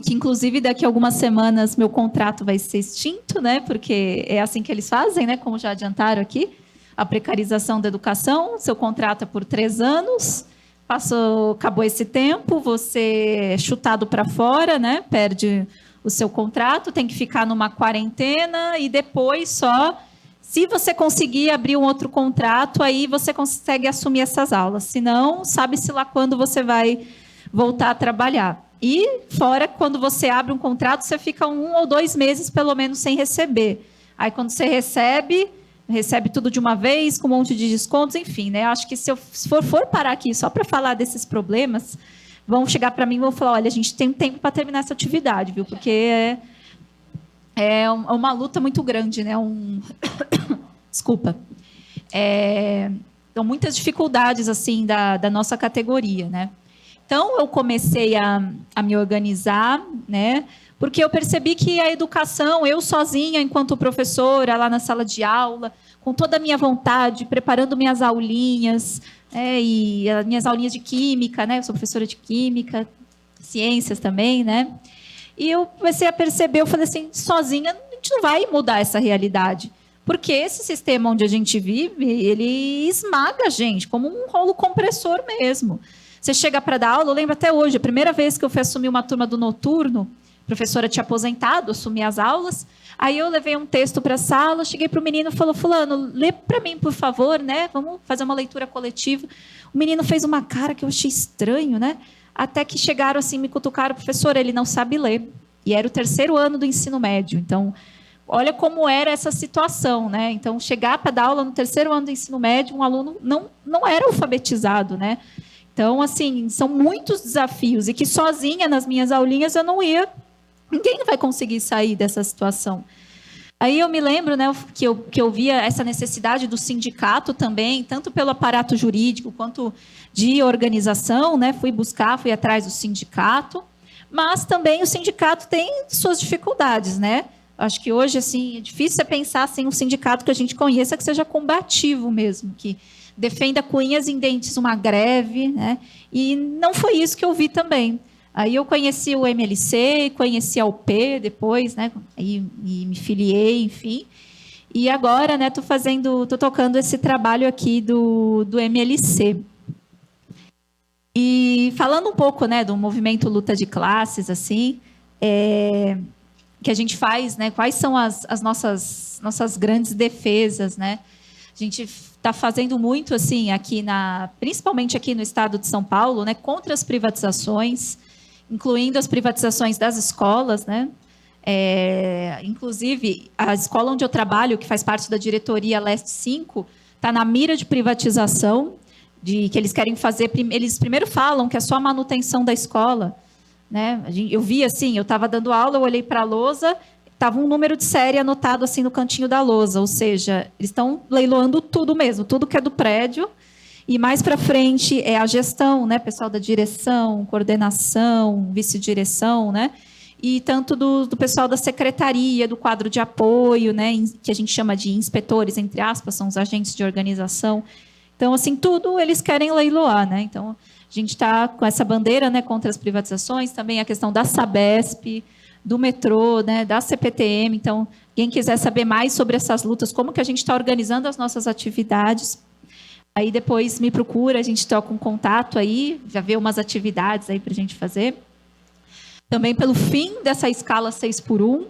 Speaker 4: Que inclusive daqui a algumas semanas meu contrato vai ser extinto, né? Porque é assim que eles fazem, né? Como já adiantaram aqui. A precarização da educação, seu contrato é por 3 anos, acabou esse tempo, você é chutado para fora, né? Perde o seu contrato, tem que ficar numa quarentena e depois só, se você conseguir abrir um outro contrato, aí você consegue assumir essas aulas. Senão, sabe-se lá quando você vai voltar a trabalhar. E fora, quando você abre um contrato, você fica 1 ou 2 meses, pelo menos, sem receber. Aí, quando você recebe tudo de uma vez, com um monte de descontos, enfim, né? Acho que se eu for parar aqui só para falar desses problemas, vão chegar para mim e vão falar, olha, a gente tem tempo para terminar essa atividade, viu? Porque é uma luta muito grande, né? Desculpa. Então, muitas dificuldades, assim, da nossa categoria, né? Então, eu comecei a me organizar, né? Porque eu percebi que a educação, eu sozinha, enquanto professora, lá na sala de aula, com toda a minha vontade, preparando minhas aulinhas, e as minhas aulinhas de química, né? Eu sou professora de química, ciências também, né? E eu comecei a perceber, eu falei assim, sozinha, a gente não vai mudar essa realidade. Porque esse sistema onde a gente vive, ele esmaga a gente, como um rolo compressor mesmo. Você chega para dar aula, eu lembro até hoje, a primeira vez que eu fui assumir uma turma do noturno, a professora tinha aposentado, assumi as aulas, aí eu levei um texto para a sala, cheguei para o menino e falou, fulano, lê para mim, por favor, né? Vamos fazer uma leitura coletiva. O menino fez uma cara que eu achei estranho, né? Até que chegaram assim, me cutucaram, professor, ele não sabe ler. E era o 3º ano do ensino médio. Então, olha como era essa situação, né? Então, chegar para dar aula no 3º ano do ensino médio, um aluno não era alfabetizado, né? Então, assim, são muitos desafios e que sozinha nas minhas aulinhas eu não ia. Ninguém vai conseguir sair dessa situação. Aí eu me lembro, né, que eu via essa necessidade do sindicato também, tanto pelo aparato jurídico quanto de organização, né? Fui atrás do sindicato, mas também o sindicato tem suas dificuldades, né? Acho que hoje, assim, é difícil você pensar assim, um sindicato que a gente conheça que seja combativo mesmo, que defenda com unhas e dentes uma greve, né? E não foi isso que eu vi também. Aí eu conheci o MLC, conheci a UP depois, né? E me filiei, enfim. E agora, né? Tô tocando esse trabalho aqui do MLC. E falando um pouco, né, do movimento Luta de Classes, assim, que a gente faz, né? Quais são as nossas grandes defesas, né? A gente está fazendo muito, assim, principalmente aqui no estado de São Paulo, né, contra as privatizações, incluindo as privatizações das escolas, né? Inclusive, a escola onde eu trabalho, que faz parte da diretoria Leste 5, está na mira de privatização, que eles querem fazer. Eles primeiro falam que é só a manutenção da escola, né? Eu vi assim, eu estava dando aula, eu olhei para a lousa, estava um número de série anotado assim no cantinho da lousa, ou seja, eles estão leiloando tudo mesmo, tudo que é do prédio. E mais para frente é a gestão, né? Pessoal da direção, coordenação, vice-direção, né? E tanto do pessoal da secretaria, do quadro de apoio, né? Que a gente chama de inspetores, entre aspas, são os agentes de organização. Então, assim, tudo eles querem leiloar, né? Então, a gente está com essa bandeira, né, contra as privatizações, também a questão da Sabesp, do metrô, né, da CPTM. Então, quem quiser saber mais sobre essas lutas, como que a gente está organizando as nossas atividades, aí depois me procura, a gente toca um contato aí, já vê umas atividades aí para a gente fazer. Também pelo fim dessa escala 6x1,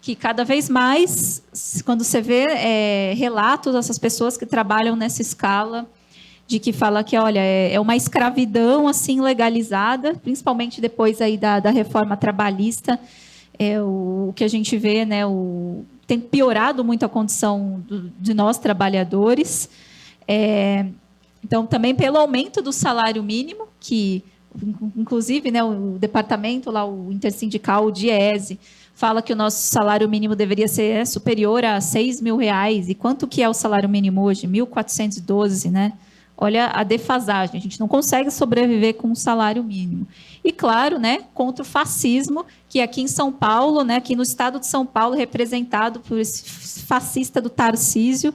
Speaker 4: que cada vez mais, quando você vê relatos dessas pessoas que trabalham nessa escala, de que fala que, olha, é uma escravidão assim legalizada, principalmente depois aí da reforma trabalhista, o que a gente vê, né, tem piorado muito a condição de nós trabalhadores. Então, também pelo aumento do salário mínimo, que, inclusive, né, o departamento lá, o intersindical, o DIESE, fala que o nosso salário mínimo deveria ser superior a R$6.000. E quanto que é o salário mínimo hoje? 1.412, né? Olha a defasagem. A gente não consegue sobreviver com um salário mínimo. E, claro, né, contra o fascismo, que aqui em São Paulo, né, aqui no estado de São Paulo, representado por esse fascista do Tarcísio,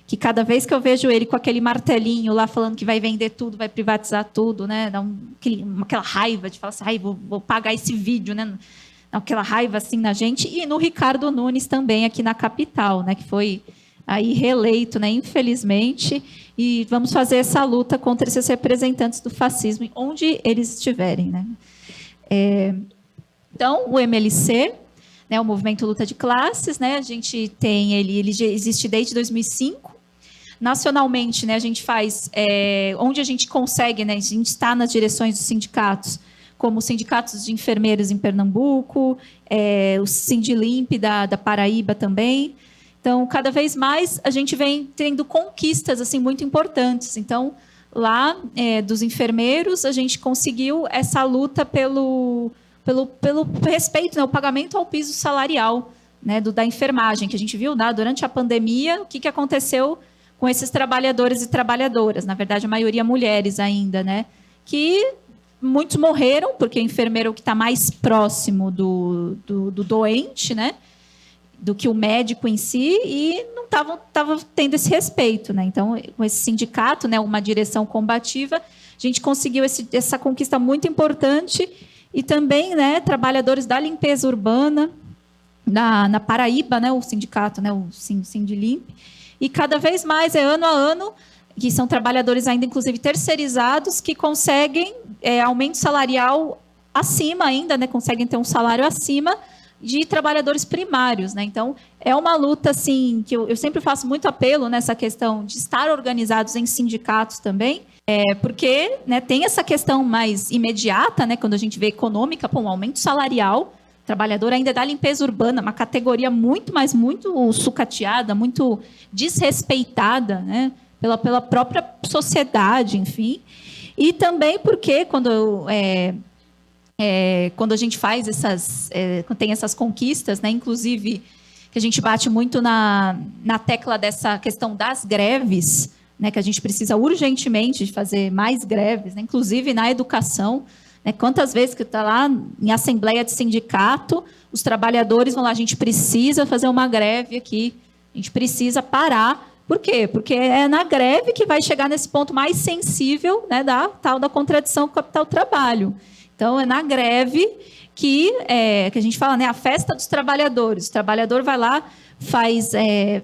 Speaker 4: que cada vez que eu vejo ele com aquele martelinho lá falando que vai vender tudo, vai privatizar tudo, né? Dá aquela raiva de falar assim, vou pagar esse vídeo, né? Dá aquela raiva assim na gente. E no Ricardo Nunes também, aqui na capital, né? Que foi aí reeleito, né? Infelizmente. E vamos fazer essa luta contra esses representantes do fascismo, onde eles estiverem, né? Então, o MLC, né? O Movimento Luta de Classes, né? A gente tem ele já existe desde 2005. Nacionalmente, né, a gente faz, onde a gente consegue, né, a gente está nas direções dos sindicatos, como os sindicatos de enfermeiros em Pernambuco, o Sindilimp da Paraíba também. Então, cada vez mais a gente vem tendo conquistas assim, muito importantes. Então, lá dos enfermeiros, a gente conseguiu essa luta pelo respeito, né, o pagamento ao piso salarial, né, da enfermagem, que a gente viu, né, durante a pandemia, o que aconteceu com esses trabalhadores e trabalhadoras, na verdade, a maioria mulheres ainda, né? Que muitos morreram, porque o enfermeiro é o que está mais próximo do doente, né? Do que o médico em si, e não estavam tendo esse respeito, né? Então, com esse sindicato, né, uma direção combativa, a gente conseguiu essa conquista muito importante, e também, né, trabalhadores da limpeza urbana, na Paraíba, né, o sindicato, né, o Sindilimp, e cada vez mais, ano a ano, que são trabalhadores ainda, inclusive, terceirizados, que conseguem aumento salarial acima ainda, né? Conseguem ter um salário acima de trabalhadores primários, né? Então, é uma luta, assim, que eu sempre faço muito apelo nessa questão de estar organizados em sindicatos também, porque, né, tem essa questão mais imediata, né? Quando a gente vê econômica, um aumento salarial, trabalhador ainda da limpeza urbana, uma categoria muito sucateada, muito desrespeitada, né, pela própria sociedade, enfim. E também porque quando a gente faz tem essas conquistas, né, inclusive que a gente bate muito na tecla dessa questão das greves, né, que a gente precisa urgentemente de fazer mais greves, né, inclusive na educação. Quantas vezes que está lá em assembleia de sindicato, os trabalhadores vão lá, a gente precisa fazer uma greve aqui, a gente precisa parar. Por quê? Porque é na greve que vai chegar nesse ponto mais sensível, né, da contradição com o capital-trabalho. Então, é na greve que a gente fala, né, a festa dos trabalhadores. O trabalhador vai lá,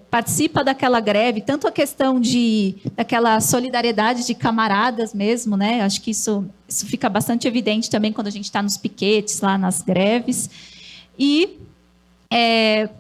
Speaker 4: participa daquela greve, tanto a questão daquela solidariedade de camaradas mesmo, né? Acho que isso fica bastante evidente também quando a gente está nos piquetes, lá nas greves. E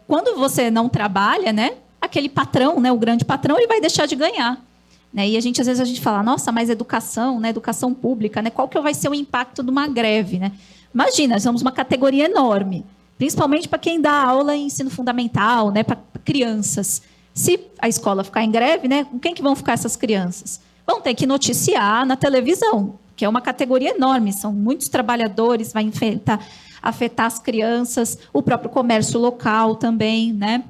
Speaker 4: quando você não trabalha, né, aquele patrão, né, o grande patrão, ele vai deixar de ganhar. Né? E às vezes a gente fala, nossa, mas educação, né, educação pública, né, qual que vai ser o impacto de uma greve? Né? Imagina, nós somos uma categoria enorme. principalmente para quem dá aula em ensino fundamental, né, para crianças. Se a escola ficar em greve, né, com quem que vão ficar essas crianças? Vão ter que noticiar na televisão, que é uma categoria enorme, são muitos trabalhadores, vai afetar as crianças, o próprio comércio local também, né?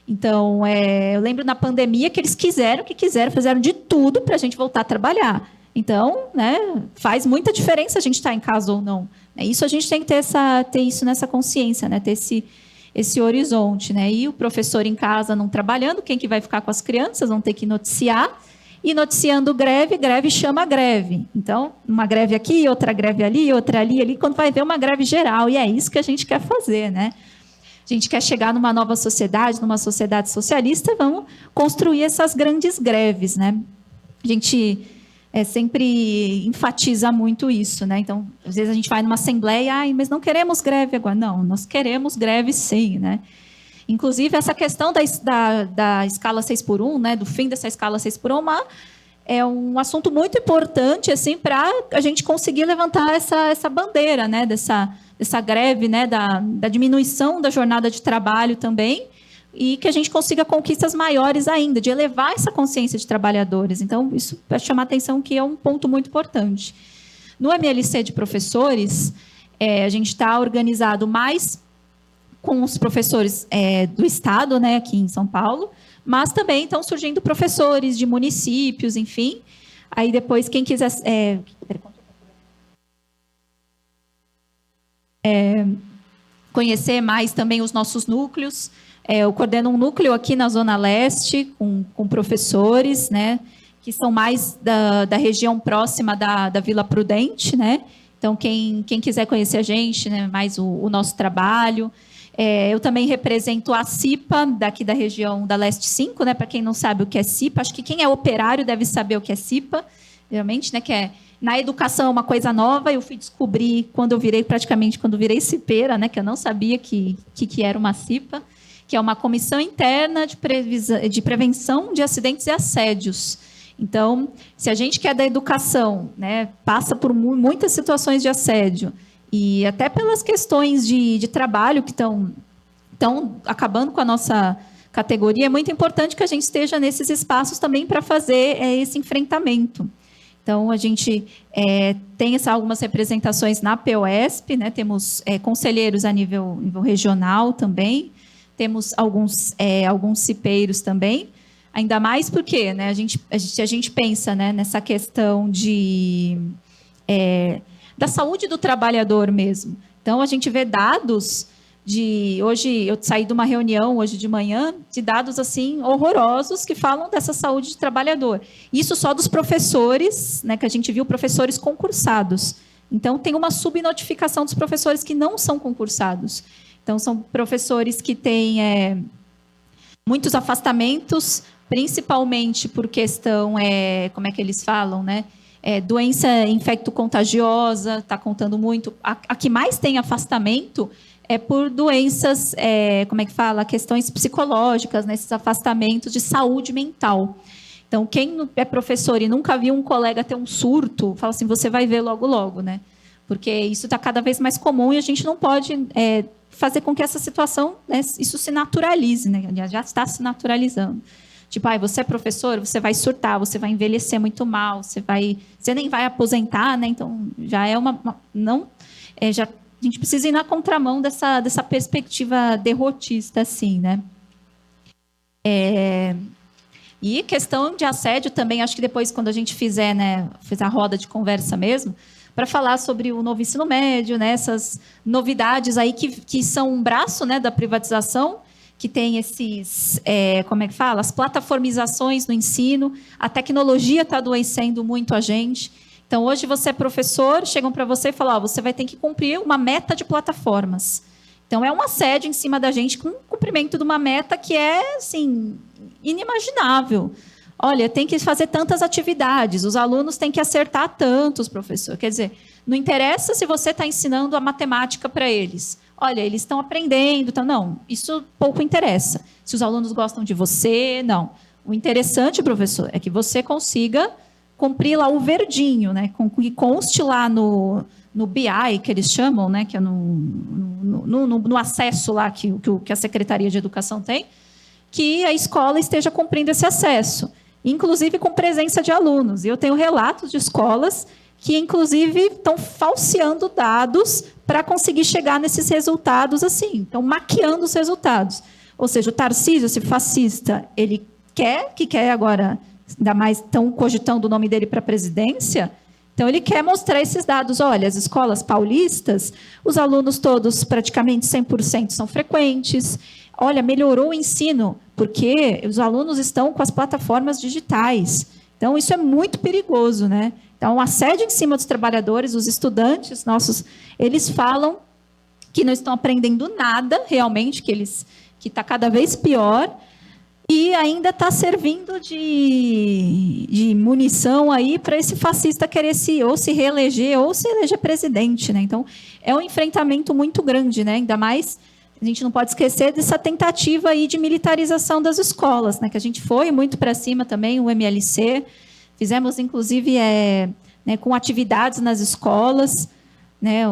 Speaker 4: Então, eu lembro na pandemia que eles fizeram, fizeram de tudo para a gente voltar a trabalhar. Então, né, faz muita diferença a gente estar em casa ou não. Isso a gente tem que ter isso nessa consciência, né, ter esse horizonte, né? E o professor em casa não trabalhando, quem que vai ficar com as crianças? Vão ter que noticiar. E noticiando greve chama greve. Então, uma greve aqui, outra greve ali, outra ali, quando vai ver uma greve geral. E é isso que a gente quer fazer, né? A gente quer chegar numa nova sociedade, numa sociedade socialista, vamos construir essas grandes greves, né? A gente sempre enfatiza muito isso, né? Então, às vezes a gente vai numa assembleia, mas não queremos greve agora. Não, nós queremos greve sim, né? Inclusive, essa questão da escala 6x1, né, do fim dessa escala 6x1, é um assunto muito importante assim, para a gente conseguir levantar essa bandeira, né, dessa greve, né, da diminuição da jornada de trabalho também, e que a gente consiga conquistas maiores ainda, de elevar essa consciência de trabalhadores. Então, isso vai chamar a atenção que é um ponto muito importante. No MLC de professores, a gente está organizado mais com os professores do Estado, né, aqui em São Paulo, mas também estão surgindo professores de municípios, enfim. Aí depois, quem quiser conhecer mais também os nossos núcleos, eu coordeno um núcleo aqui na Zona Leste, com professores, né, que são mais da região próxima da Vila Prudente, né? Então, quem quiser conhecer a gente, né, mais o nosso trabalho. Eu também represento a CIPA, daqui da região da Leste 5, né? Para quem não sabe o que é CIPA, acho que quem é operário deve saber o que é CIPA, realmente, né? Que é, na educação é uma coisa nova, eu fui descobrir quando virei cipeira, né? Que eu não sabia que era uma CIPA, que é uma comissão interna de prevenção de acidentes e assédios. Então, se a gente quer da educação, né, passa por muitas situações de assédio, e até pelas questões de trabalho que estão acabando com a nossa categoria, é muito importante que a gente esteja nesses espaços também para fazer esse enfrentamento. Então, a gente tem algumas representações na POSP, né? Temos conselheiros a nível regional também, temos alguns cipeiros também, ainda mais porque, né, a gente pensa, né, nessa questão da saúde do trabalhador mesmo. Então, a gente vê dados hoje eu saí de uma reunião hoje de manhã, de dados assim horrorosos que falam dessa saúde de trabalhador. Isso só dos professores, né, que a gente viu professores concursados. Então, tem uma subnotificação dos professores que não são concursados. Então, são professores que têm muitos afastamentos, principalmente por questão, como é que eles falam, né? Doença infecto-contagiosa, está contando muito. A que mais tem afastamento é por doenças, como é que fala? Questões psicológicas, né? Esses afastamentos de saúde mental. Então, quem é professor e nunca viu um colega ter um surto, fala assim, você vai ver logo, logo, né? Porque isso está cada vez mais comum e a gente não pode fazer com que essa situação, né, isso se naturalize, né? Já está se naturalizando. Tipo, você é professor, você vai surtar, você vai envelhecer muito mal, você nem vai aposentar, né? Então, já é a gente precisa ir na contramão dessa perspectiva derrotista, assim, né? E questão de assédio também, acho que depois, quando a gente fizer a roda de conversa mesmo, para falar sobre o novo ensino médio, né? Essas novidades aí que são um braço, né, da privatização, que tem esses, como é que fala? As plataformizações no ensino, a tecnologia está adoecendo muito a gente. Então, hoje você é professor, chegam para você e falam, você vai ter que cumprir uma meta de plataformas. Então, é um assédio em cima da gente com o cumprimento de uma meta que é, assim, inimaginável. Olha, tem que fazer tantas atividades, os alunos têm que acertar tantos, professor. Quer dizer, não interessa se você está ensinando a matemática para eles. Olha, eles estão aprendendo, então, não, isso pouco interessa. Se os alunos gostam de você, não. O interessante, professor, é que você consiga cumprir lá o verdinho, né? Que conste lá no BI, que eles chamam, né? Que é no acesso lá que a Secretaria de Educação tem, que a escola esteja cumprindo esse acesso, inclusive com presença de alunos. E eu tenho relatos de escolas que, inclusive, estão falseando dados para conseguir chegar nesses resultados assim, estão maquiando os resultados. Ou seja, o Tarcísio, esse fascista, ele quer agora, ainda mais estão cogitando o nome dele para a presidência, então ele quer mostrar esses dados. Olha, as escolas paulistas, os alunos todos, praticamente 100% são frequentes. Olha, melhorou o ensino, porque os alunos estão com as plataformas digitais. Então, isso é muito perigoso, né? Então, o assédio em cima dos trabalhadores, os estudantes nossos, eles falam que não estão aprendendo nada, realmente, que está cada vez pior, e ainda está servindo de munição aí para esse fascista querer ou se reeleger ou se eleger presidente, né? Então, é um enfrentamento muito grande, né? Ainda mais, a gente não pode esquecer dessa tentativa aí de militarização das escolas, né? Que a gente foi muito para cima também, o MLC, fizemos, inclusive, né, com atividades nas escolas, né?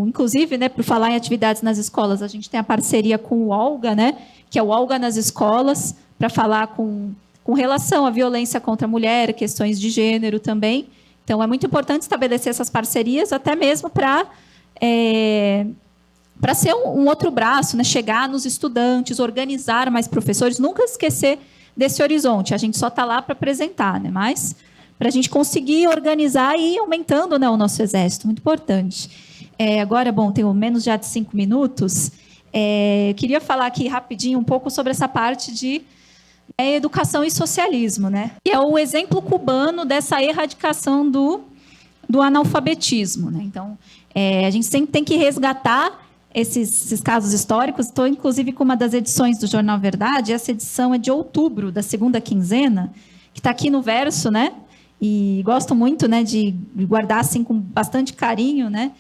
Speaker 4: Inclusive, né, por falar em atividades nas escolas, a gente tem a parceria com o Olga, né? Que é o Olga nas escolas, para falar com relação à violência contra a mulher, questões de gênero também. Então, é muito importante estabelecer essas parcerias, até mesmo para ser um outro braço, né? Chegar nos estudantes, organizar mais professores, nunca esquecer desse horizonte. A gente só está lá para apresentar, né? Mas para a gente conseguir organizar e ir aumentando, né, o nosso exército, muito importante. Agora, bom, tenho menos já de 5 minutos. Queria falar aqui rapidinho um pouco sobre essa parte de educação e socialismo, né? E é o exemplo cubano dessa erradicação do analfabetismo, né? Então, a gente sempre tem que resgatar esses casos históricos. Estou, inclusive, com uma das edições do Jornal Verdade. Essa edição é de outubro, da segunda quinzena, que está aqui no verso, né? E gosto muito, né, de guardar assim com bastante carinho, né?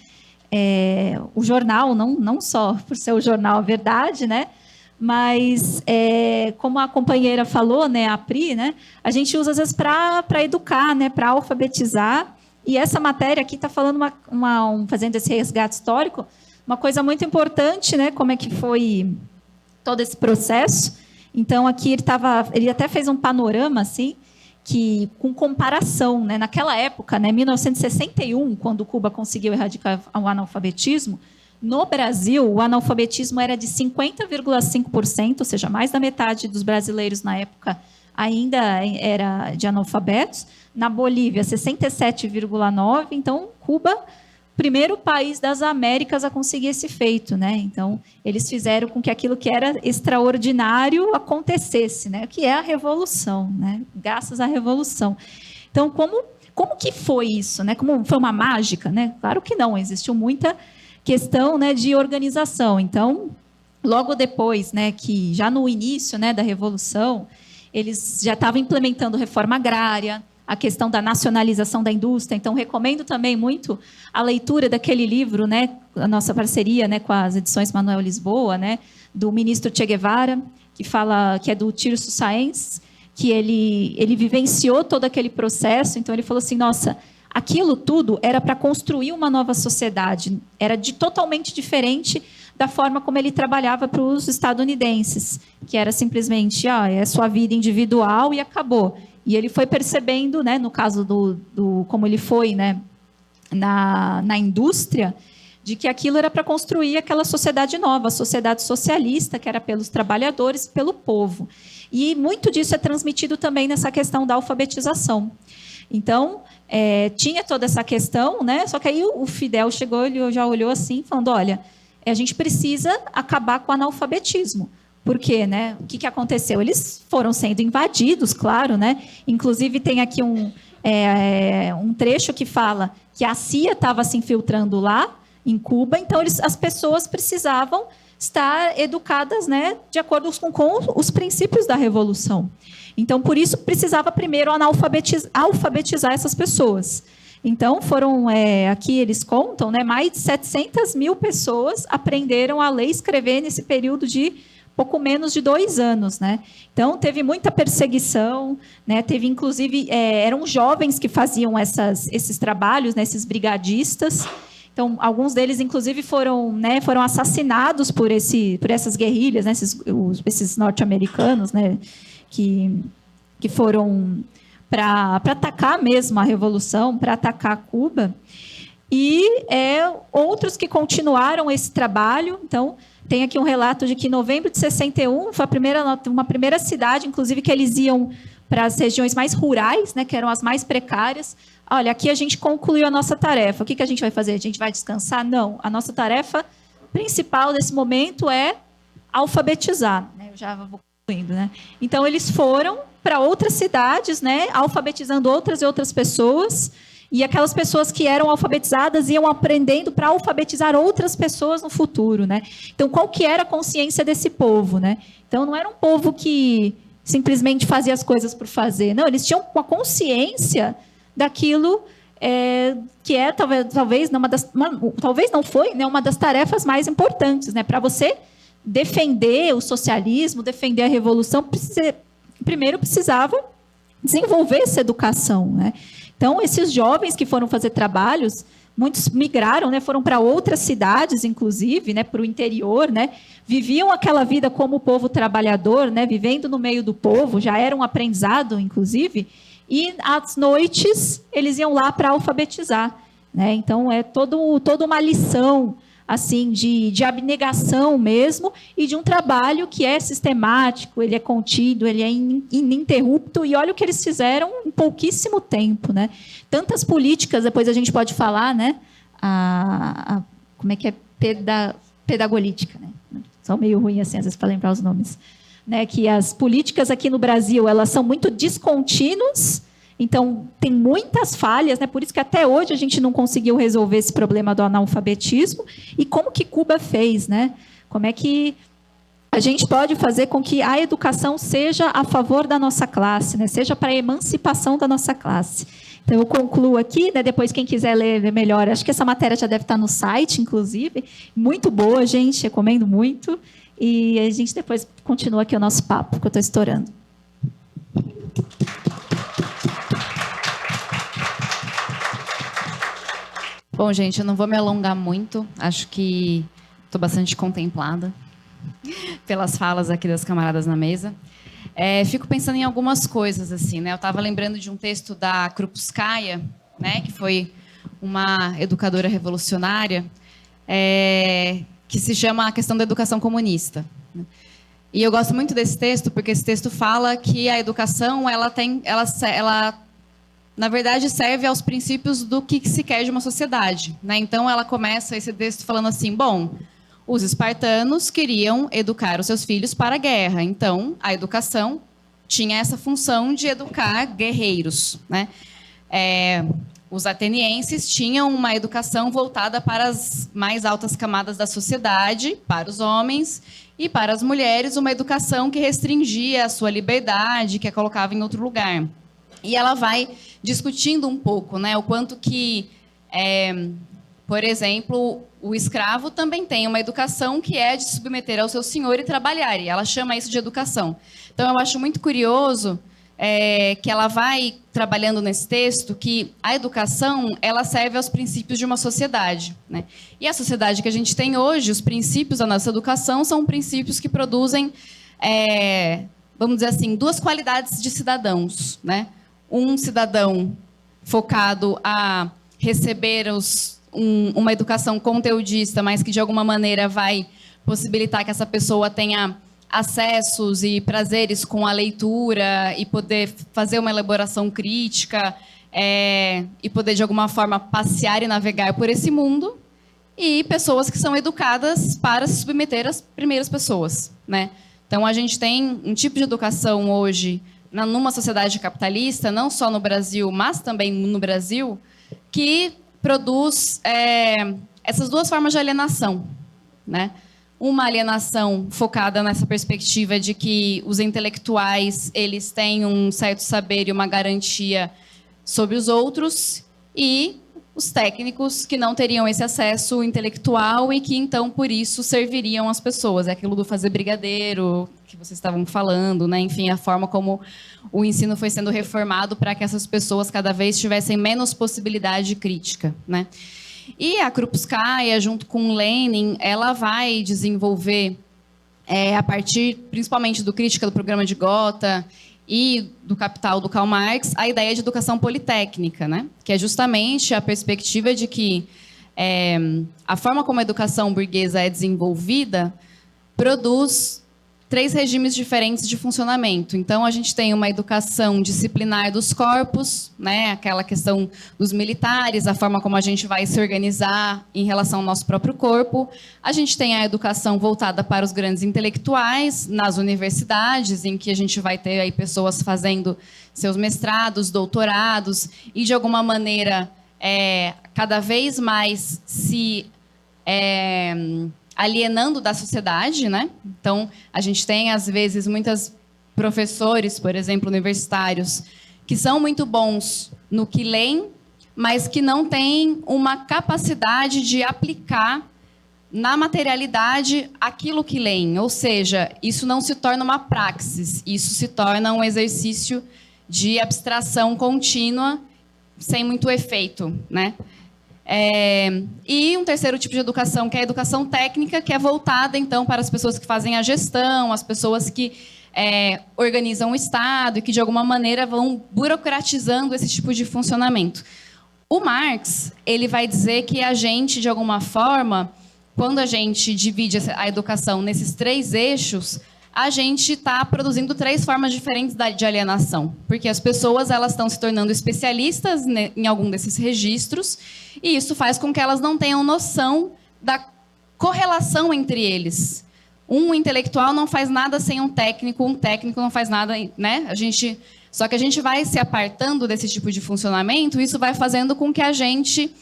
Speaker 4: O jornal, não só por ser o jornal Verdade, né? Mas, como a companheira falou, né, a Pri, né, a gente usa às vezes para educar, né, para alfabetizar. E essa matéria aqui está falando fazendo esse resgate histórico, uma coisa muito importante, né, como é que foi todo esse processo. Então, aqui ele até fez um panorama assim, com comparação, né? Naquela época, né, 1961, quando Cuba conseguiu erradicar o analfabetismo, no Brasil, o analfabetismo era de 50,5%, ou seja, mais da metade dos brasileiros na época ainda era de analfabetos. Na Bolívia, 67,9%. Então, Cuba, primeiro país das Américas a conseguir esse feito, né? Então, eles fizeram com que aquilo que era extraordinário acontecesse, né? Que é a revolução, né? Graças à revolução. Então, como que foi isso, né? Como foi uma mágica, né? Claro que não, existiu muita questão, né, de organização. Então, logo depois, né, que já no início, né, da revolução, eles já estavam implementando reforma agrária, a questão da nacionalização da indústria. Então, recomendo também muito a leitura daquele livro, né, a nossa parceria, né, com as edições Manuel Lisboa, né, do ministro Che Guevara, que é do Tirso Sáenz, que ele vivenciou todo aquele processo. Então, ele falou assim, nossa, aquilo tudo era para construir uma nova sociedade, era totalmente diferente da forma como ele trabalhava para os estadunidenses, que era simplesmente, é sua vida individual e acabou. E ele foi percebendo, né, no caso como ele foi, né, na indústria, de que aquilo era para construir aquela sociedade nova, a sociedade socialista, que era pelos trabalhadores, pelo povo. E muito disso é transmitido também nessa questão da alfabetização. Então, tinha toda essa questão, né, só que aí o Fidel chegou, ele já olhou assim, falando, olha, a gente precisa acabar com o analfabetismo. Por quê, né? O que aconteceu? Eles foram sendo invadidos, claro, né? Inclusive, tem aqui um trecho que fala que a CIA estava se infiltrando lá, em Cuba, então as pessoas precisavam estar educadas, né, de acordo com os princípios da Revolução. Então, por isso, precisava primeiro alfabetizar essas pessoas. Então, aqui eles contam, né, mais de 700 mil pessoas aprenderam a ler e escrever nesse período de pouco menos de 2 anos, né? Então, teve muita perseguição, né? Teve, inclusive, eram jovens que faziam esses trabalhos, né? Esses brigadistas. Então, alguns deles, inclusive, foram assassinados por essas guerrilhas, né? Esses norte-americanos, né? Que foram para atacar mesmo a Revolução, para atacar Cuba. E outros que continuaram esse trabalho. Então, tem aqui um relato de que em novembro de 61 foi uma primeira cidade, inclusive, que eles iam para as regiões mais rurais, né, que eram as mais precárias. Olha, aqui a gente concluiu a nossa tarefa. O que a gente vai fazer? A gente vai descansar? Não. A nossa tarefa principal nesse momento é alfabetizar. Eu já vou concluindo, né? Então, eles foram para outras cidades, né, alfabetizando outras e outras pessoas. E aquelas pessoas que eram alfabetizadas iam aprendendo para alfabetizar outras pessoas no futuro, né? Então, qual que era a consciência desse povo, né? Então, não era um povo que simplesmente fazia as coisas por fazer. Não, eles tinham uma consciência daquilo que talvez não foi, né, uma das tarefas mais importantes, né? Para você defender o socialismo, defender a revolução, primeiro precisava desenvolver essa educação, né? Então, esses jovens que foram fazer trabalhos, muitos migraram, né, foram para outras cidades, inclusive, né, para o interior, né, viviam aquela vida como o povo trabalhador, né, vivendo no meio do povo, já era um aprendizado, inclusive, e às noites eles iam lá para alfabetizar, né? Então, toda uma lição assim, de abnegação mesmo, e de um trabalho que é sistemático, ele é contido, ele é ininterrupto, e olha o que eles fizeram em pouquíssimo tempo, né? Tantas políticas, depois a gente pode falar, né? Como é que é? Pedagolítica, né? São meio ruim assim, às vezes, para lembrar os nomes. Né? Que as políticas aqui no Brasil, elas são muito descontínuas. Então, tem muitas falhas, né? Por isso que até hoje a gente não conseguiu resolver esse problema do analfabetismo. E como que Cuba fez, né? Como é que a gente pode fazer com que a educação seja a favor da nossa classe, né? Seja para a emancipação da nossa classe. Então, eu concluo aqui, né? Depois, quem quiser ler melhor, acho que essa matéria já deve estar no site, inclusive. Muito boa, gente, recomendo muito. E a gente depois continua aqui o nosso papo, que eu estou estourando.
Speaker 1: Bom, gente, eu não vou me alongar muito. Acho que estou bastante contemplada pelas falas aqui das camaradas na mesa. Fico pensando em algumas coisas, assim, né? Eu estava lembrando de um texto da Krupskaya, né? Que foi uma educadora revolucionária, que se chama A Questão da Educação Comunista. E eu gosto muito desse texto, porque esse texto fala que a educação, ela na verdade, serve aos princípios do que se quer de uma sociedade, né? Então, ela começa esse texto falando assim, bom, os espartanos queriam educar os seus filhos para a guerra. Então, a educação tinha essa função de educar guerreiros, né? Os atenienses tinham uma educação voltada para as mais altas camadas da sociedade, para os homens, e para as mulheres, uma educação que restringia a sua liberdade, que a colocava em outro lugar. E ela vai discutindo um pouco, né, o quanto que, por exemplo, o escravo também tem uma educação que é de se submeter ao seu senhor e trabalhar, e ela chama isso de educação. Então, eu acho muito curioso que ela vai trabalhando nesse texto que a educação, ela serve aos princípios de uma sociedade, né? E a sociedade que a gente tem hoje, os princípios da nossa educação são princípios que produzem, vamos dizer assim, duas qualidades de cidadãos, né? Um cidadão focado a receber uma educação conteudista, mas que de alguma maneira vai possibilitar que essa pessoa tenha acessos e prazeres com a leitura e poder fazer uma elaboração crítica e poder, de alguma forma, passear e navegar por esse mundo, e pessoas que são educadas para se submeter às primeiras pessoas, né? Então, a gente tem um tipo de educação hoje, numa sociedade capitalista, não só no Brasil, mas também no Brasil, que produz essas duas formas de alienação, né? Uma alienação focada nessa perspectiva de que os intelectuais, eles têm um certo saber e uma garantia sobre os outros, e os técnicos que não teriam esse acesso intelectual e que, então, por isso, serviriam as pessoas. É aquilo do fazer brigadeiro, que vocês estavam falando, né? Enfim, a forma como o ensino foi sendo reformado para que essas pessoas cada vez tivessem menos possibilidade crítica, né? E a Krupskaya, junto com o Lenin, ela vai desenvolver, a partir, principalmente do Crítica do Programa de Gotha e do Capital do Karl Marx, a ideia de educação politécnica, né? Que é justamente a perspectiva de que a forma como a educação burguesa é desenvolvida produz 3 regimes diferentes de funcionamento. Então, a gente tem uma educação disciplinar dos corpos, né? Aquela questão dos militares, a forma como a gente vai se organizar em relação ao nosso próprio corpo. A gente tem a educação voltada para os grandes intelectuais, nas universidades, em que a gente vai ter aí pessoas fazendo seus mestrados, doutorados, e, de alguma maneira, cada vez mais se alienando da sociedade, né? Então, a gente tem, às vezes, muitos professores, por exemplo, universitários, que são muito bons no que leem, mas que não têm uma capacidade de aplicar na materialidade aquilo que leem. Ou seja, isso não se torna uma praxis, isso se torna um exercício de abstração contínua, sem muito efeito, né? E um terceiro tipo de educação, que é a educação técnica, que é voltada, então, para as pessoas que fazem a gestão, as pessoas que organizam o Estado e que, de alguma maneira, vão burocratizando esse tipo de funcionamento. O Marx, ele vai dizer que a gente, de alguma forma, quando a gente divide a educação nesses 3 eixos, a gente está produzindo 3 formas diferentes de alienação, porque as pessoas elas estão se tornando especialistas em algum desses registros, e isso faz com que elas não tenham noção da correlação entre eles. Um intelectual não faz nada sem um técnico não faz nada, né? Só que a gente vai se apartando desse tipo de funcionamento, isso vai fazendo com que a gente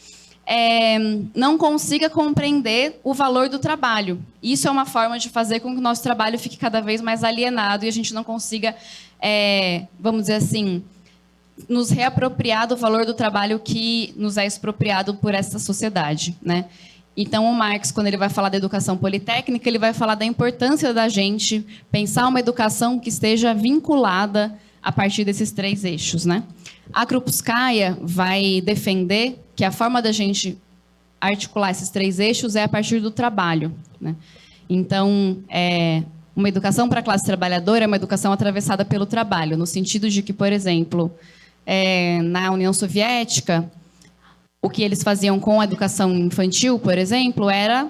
Speaker 1: não consiga compreender o valor do trabalho. Isso é uma forma de fazer com que o nosso trabalho fique cada vez mais alienado e a gente não consiga, vamos dizer assim, nos reapropriar do valor do trabalho que nos é expropriado por essa sociedade, né? Então, o Marx, quando ele vai falar da educação politécnica, ele vai falar da importância da gente pensar uma educação que esteja vinculada a partir desses 3 eixos, né? A Krupskaya vai defender que a forma da gente articular esses 3 eixos é a partir do trabalho, né? Então, uma educação para a classe trabalhadora é uma educação atravessada pelo trabalho, no sentido de que, por exemplo, na União Soviética, o que eles faziam com a educação infantil, por exemplo, era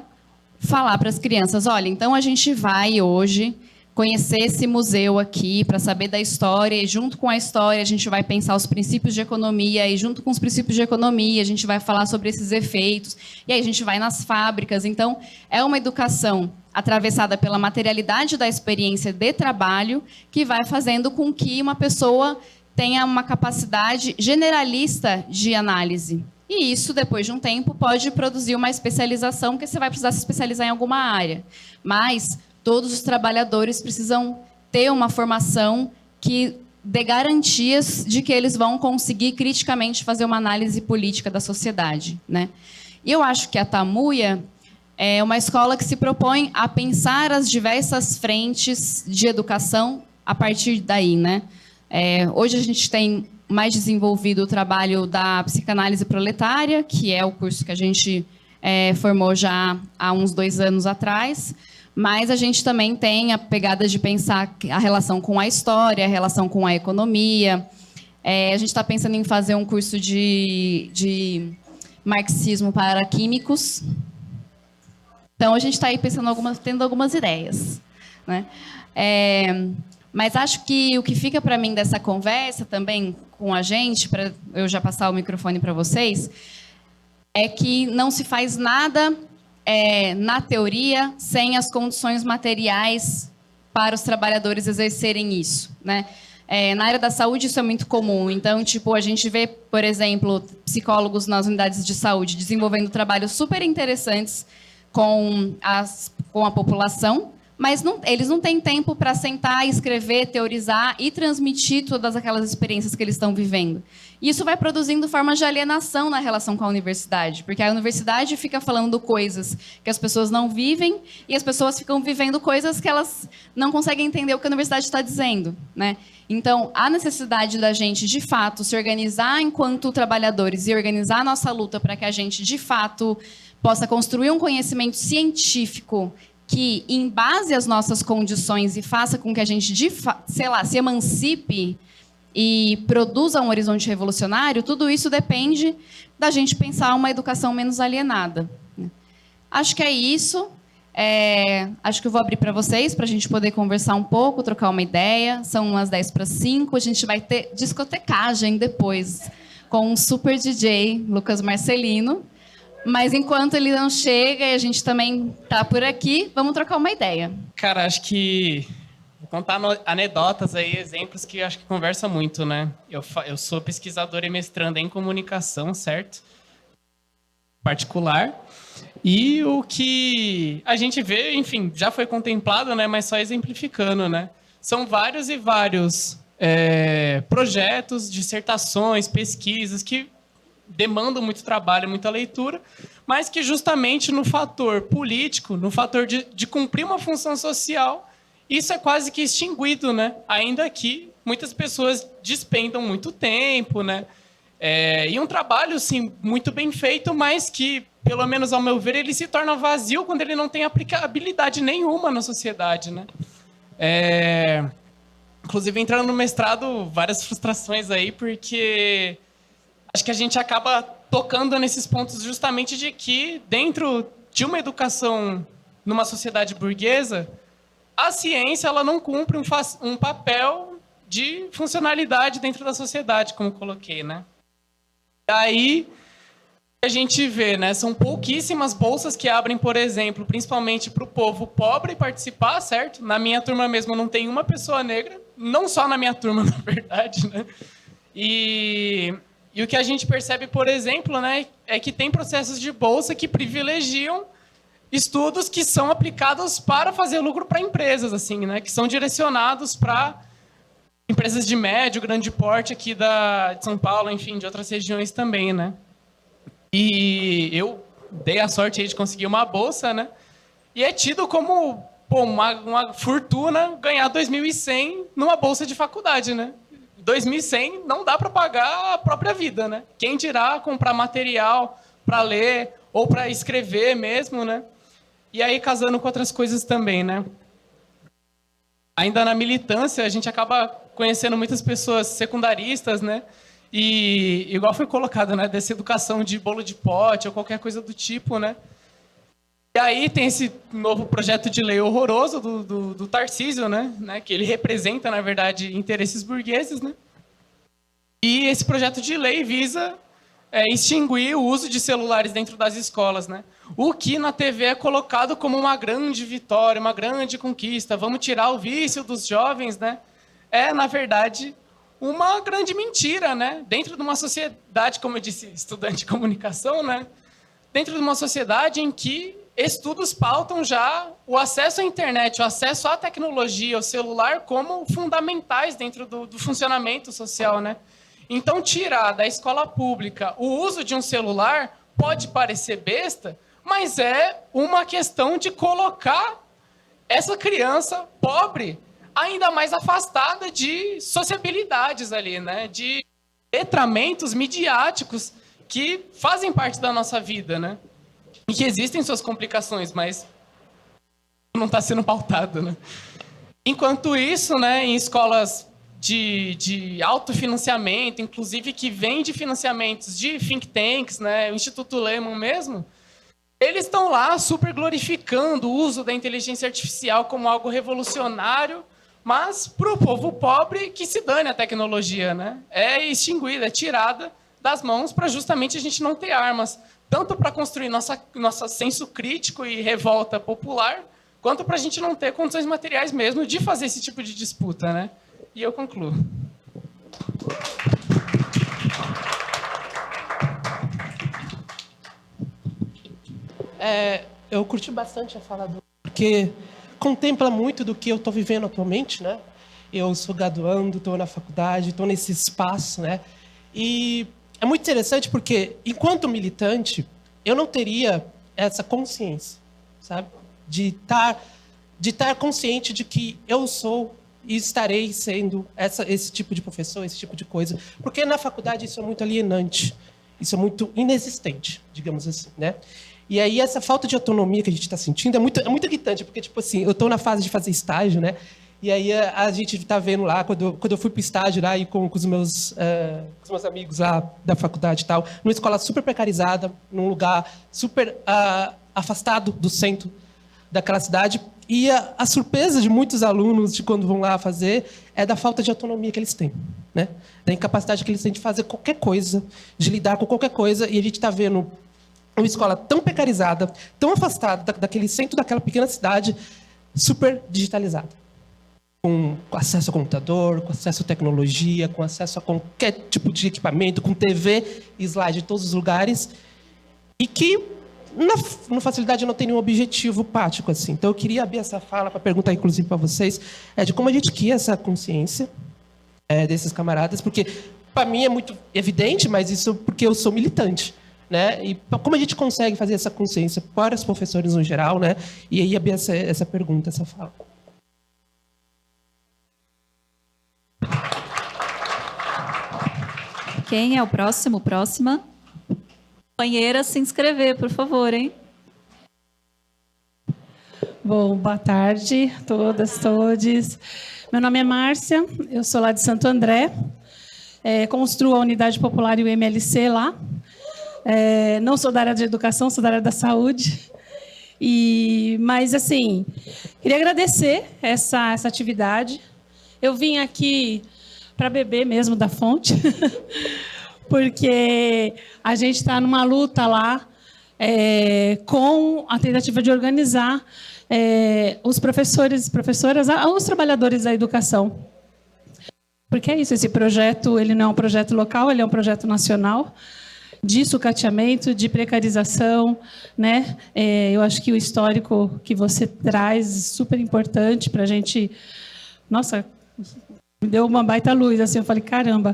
Speaker 1: falar para as crianças, olha, então a gente vai hoje conhecer esse museu aqui para saber da história, e junto com a história a gente vai pensar os princípios de economia, e junto com os princípios de economia a gente vai falar sobre esses efeitos, e aí a gente vai nas fábricas. Então, é uma educação atravessada pela materialidade da experiência de trabalho que vai fazendo com que uma pessoa tenha uma capacidade generalista de análise. E isso, depois de um tempo, pode produzir uma especialização, porque você vai precisar se especializar em alguma área. Mas todos os trabalhadores precisam ter uma formação que dê garantias de que eles vão conseguir criticamente fazer uma análise política da sociedade, né? E eu acho que a Tamuya é uma escola que se propõe a pensar as diversas frentes de educação a partir daí, né? Hoje a gente tem mais desenvolvido o trabalho da psicanálise proletária, que é o curso que a gente formou já há uns 2 anos atrás, mas a gente também tem a pegada de pensar a relação com a história, a relação com a economia. A gente está pensando em fazer um curso de marxismo para químicos. Então, a gente está aí pensando tendo algumas ideias, né? Mas acho que o que fica para mim dessa conversa também com a gente, para eu já passar o microfone para vocês, é que não se faz nada na teoria sem as condições materiais para os trabalhadores exercerem isso, né? Na área da saúde isso é muito comum. Então, tipo, a gente vê, por exemplo, psicólogos nas unidades de saúde desenvolvendo trabalhos super interessantes com a população, mas eles não têm tempo para sentar, escrever, teorizar e transmitir todas aquelas experiências que eles estão vivendo. E isso vai produzindo formas de alienação na relação com a universidade, porque a universidade fica falando coisas que as pessoas não vivem e as pessoas ficam vivendo coisas que elas não conseguem entender o que a universidade está dizendo, né? Então, a necessidade da gente, de fato, se organizar enquanto trabalhadores e organizar a nossa luta para que a gente, de fato, possa construir um conhecimento científico que embase as nossas condições e faça com que a gente, se emancipe e produza um horizonte revolucionário, tudo isso depende da gente pensar uma educação menos alienada. Acho que é isso. Acho que eu vou abrir para vocês, para a gente poder conversar um pouco, trocar uma ideia. São umas 10:05, a gente vai ter discotecagem depois, com um super DJ, Lucas Marcelino. Mas enquanto ele não chega e a gente também tá por aqui, vamos trocar uma ideia.
Speaker 5: Cara, acho que vou contar anedotas aí, exemplos que acho que conversa muito, né? Eu sou pesquisador e mestrando em comunicação, certo? Particular. E o que a gente vê, enfim, já foi contemplado, né? Mas só exemplificando, né? São vários e vários projetos, dissertações, pesquisas que demandam muito trabalho, muita leitura, mas que justamente no fator político, no fator de cumprir uma função social, isso é quase que extinguido, né? Ainda que muitas pessoas despendam muito tempo, né? E um trabalho, sim, muito bem feito, mas que, pelo menos ao meu ver, ele se torna vazio quando ele não tem aplicabilidade nenhuma na sociedade, né? Inclusive, entrando no mestrado, várias frustrações aí, porque acho que a gente acaba tocando nesses pontos justamente de que, dentro de uma educação numa sociedade burguesa, a ciência ela não cumpre um papel de funcionalidade dentro da sociedade, como coloquei, né? E aí a gente vê, né? São pouquíssimas bolsas que abrem, por exemplo, principalmente para o povo pobre participar, certo? Na minha turma mesmo não tem uma pessoa negra, não só na minha turma, na verdade, né? E o que a gente percebe, por exemplo, né, é que tem processos de bolsa que privilegiam estudos que são aplicados para fazer lucro para empresas, assim, né, que são direcionados para empresas de médio, grande porte aqui de São Paulo, enfim, de outras regiões também, né. E eu dei a sorte aí de conseguir uma bolsa, né, e é tido como uma fortuna ganhar 2.100 numa bolsa de faculdade, né. 2.100 não dá para pagar a própria vida, né? Quem dirá comprar material para ler ou para escrever mesmo, né? E aí casando com outras coisas também, né? Ainda na militância, a gente acaba conhecendo muitas pessoas secundaristas, né? E igual foi colocado, né? Dessa educação de bolo de pote ou qualquer coisa do tipo, né? E aí tem esse novo projeto de lei horroroso do Tarcísio, né? Que ele representa, na verdade, interesses burgueses, né? E esse projeto de lei visa extinguir o uso de celulares dentro das escolas, né? O que na TV é colocado como uma grande vitória, uma grande conquista. Vamos tirar o vício dos jovens, né? É, na verdade, uma grande mentira, né? Dentro de uma sociedade, como eu disse, estudante de comunicação, né? Dentro de uma sociedade em que estudos pautam já o acesso à internet, o acesso à tecnologia, ao celular, como fundamentais dentro do funcionamento social, né? Então, tirar da escola pública o uso de um celular pode parecer besta, mas é uma questão de colocar essa criança pobre ainda mais afastada de sociabilidades ali, né? De letramentos midiáticos que fazem parte da nossa vida, né? E que existem suas complicações, mas não está sendo pautado, né? Enquanto isso, né, em escolas de autofinanciamento, inclusive que vêm de financiamentos de think tanks, né, o Instituto Lehman mesmo, eles estão lá super glorificando o uso da inteligência artificial como algo revolucionário, mas para o povo pobre que se dane a tecnologia, né? É extinguida, é tirada das mãos para justamente a gente não ter armas, tanto para construir nosso senso crítico e revolta popular, quanto para a gente não ter condições materiais mesmo de fazer esse tipo de disputa, né? E eu concluo.
Speaker 6: Eu curti bastante a fala do... Porque contempla muito do que eu estou vivendo atualmente, né? Eu sou graduando, estou na faculdade, estou nesse espaço, né? E é muito interessante porque, enquanto militante, eu não teria essa consciência, sabe? De estar consciente de que eu sou e estarei sendo esse tipo de professor, esse tipo de coisa. Porque na faculdade isso é muito alienante, isso é muito inexistente, digamos assim, né? E aí essa falta de autonomia que a gente está sentindo é muito irritante, porque, tipo assim, eu estou na fase de fazer estágio, né? E aí a gente está vendo lá, quando eu fui para o estágio lá, e com os meus amigos lá da faculdade e tal, numa escola super precarizada, num lugar super afastado do centro daquela cidade, e a surpresa de muitos alunos de quando vão lá fazer é da falta de autonomia que eles têm, né? Da incapacidade que eles têm de fazer qualquer coisa, de lidar com qualquer coisa, e a gente está vendo uma escola tão precarizada, tão afastada daquele centro daquela pequena cidade, super digitalizada. Com acesso a computador, com acesso a tecnologia, com acesso a qualquer tipo de equipamento, com TV e slide em todos os lugares, e que, na facilidade, não tem nenhum objetivo prático, assim. Então, eu queria abrir essa fala para perguntar, inclusive, para vocês, de como a gente cria essa consciência desses camaradas, porque, para mim, é muito evidente, mas isso porque eu sou militante, né? E como a gente consegue fazer essa consciência para os professores no geral, né? E aí abrir essa pergunta, essa fala.
Speaker 4: Quem é o próximo? Próxima. Companheira, se inscrever, por favor, hein?
Speaker 7: Bom, boa tarde a todas, todes. Meu nome é Márcia, eu sou lá de Santo André. Construo a Unidade Popular e o MLC lá. Não sou da área de educação, sou da área da saúde. Mas, assim, queria agradecer essa atividade. Eu vim aqui para beber mesmo da fonte, porque a gente está numa luta lá com a tentativa de organizar os professores e professoras, os trabalhadores da educação. Porque é isso, esse projeto ele não é um projeto local, ele é um projeto nacional, de sucateamento, de precarização, né? Eu acho que o histórico que você traz é super importante para a gente. Nossa, me deu uma baita luz, assim, eu falei, caramba.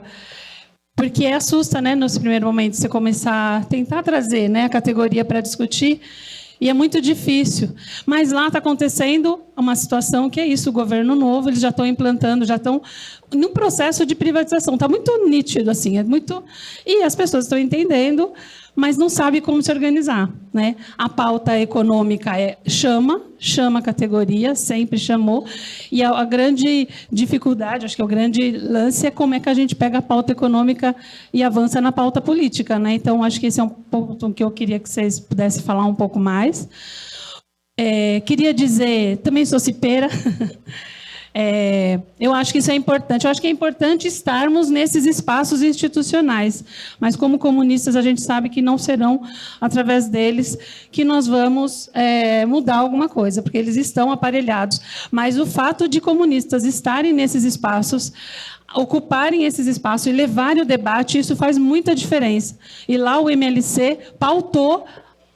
Speaker 7: Porque assusta, né, nesse primeiro momento, você começar a tentar trazer, né, a categoria para discutir, e é muito difícil. Mas lá está acontecendo uma situação que é isso, o governo novo, eles já estão implantando, já estão num processo de privatização. Está muito nítido, assim, e as pessoas estão entendendo, mas não sabem como se organizar, né? A pauta econômica chama a categoria, sempre chamou, e a grande dificuldade, acho que o grande lance é como é que a gente pega a pauta econômica e avança na pauta política, né? Então, acho que esse é um ponto que eu queria que vocês pudessem falar um pouco mais. Queria dizer, também sou cipeira, eu acho que isso é importante. Eu acho que é importante estarmos nesses espaços institucionais, mas como comunistas a gente sabe que não serão através deles que nós vamos mudar alguma coisa, porque eles estão aparelhados. Mas o fato de comunistas estarem nesses espaços, ocuparem esses espaços e levarem o debate, isso faz muita diferença. E lá o MLC pautou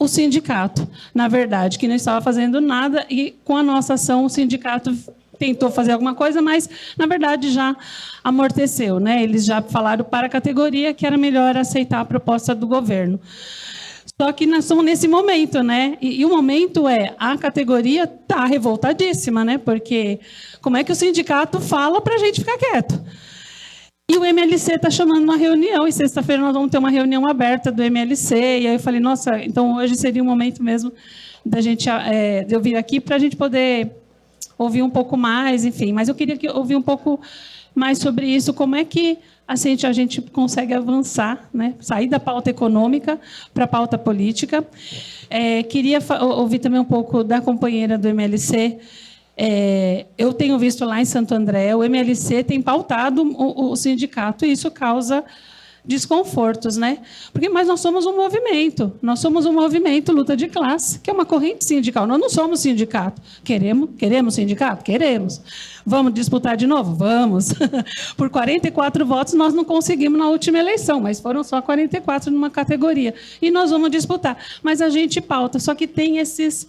Speaker 7: o sindicato, na verdade, que não estava fazendo nada, e com a nossa ação o sindicato tentou fazer alguma coisa, mas, na verdade, já amorteceu, né? Eles já falaram para a categoria que era melhor aceitar a proposta do governo. Só que nós estamos nesse momento, né? E o momento a categoria está revoltadíssima, né? Porque como é que o sindicato fala para a gente ficar quieto? E o MLC está chamando uma reunião, e sexta-feira nós vamos ter uma reunião aberta do MLC, e aí eu falei, nossa, então hoje seria o momento mesmo da gente, de eu vir aqui para a gente poder ouvir um pouco mais, enfim. Mas eu queria ouvir um pouco mais sobre isso, como é que a gente consegue avançar, né? Sair da pauta econômica para a pauta política. Queria ouvir também um pouco da companheira do MLC. Eu tenho visto lá em Santo André, o MLC tem pautado o sindicato, e isso causa desconfortos, né? Mas nós somos um movimento luta de classe, que é uma corrente sindical. Nós não somos sindicato. Queremos sindicato? Queremos. Vamos disputar de novo? Vamos. Por 44 votos nós não conseguimos na última eleição, mas foram só 44 numa categoria. E nós vamos disputar. Mas a gente pauta, só que tem esses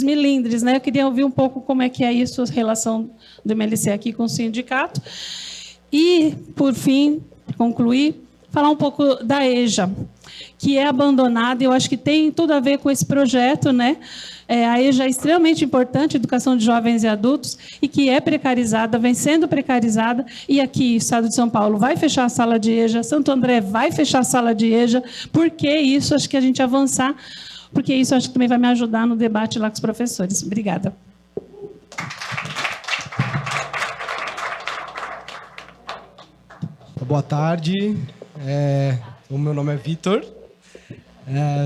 Speaker 7: milindres, né? Eu queria ouvir um pouco como é que é isso, a relação do MLC aqui com o sindicato. E, por fim, concluir, falar um pouco da EJA, que é abandonada, e eu acho que tem tudo a ver com esse projeto, né? A EJA é extremamente importante, educação de jovens e adultos, e que é precarizada, vem sendo precarizada, e aqui o Estado de São Paulo vai fechar a sala de EJA, Santo André vai fechar a sala de EJA, porque isso, acho que a gente avançar, porque isso acho que também vai me ajudar no debate lá com os professores. Obrigada.
Speaker 8: Boa tarde, o meu nome é Vitor,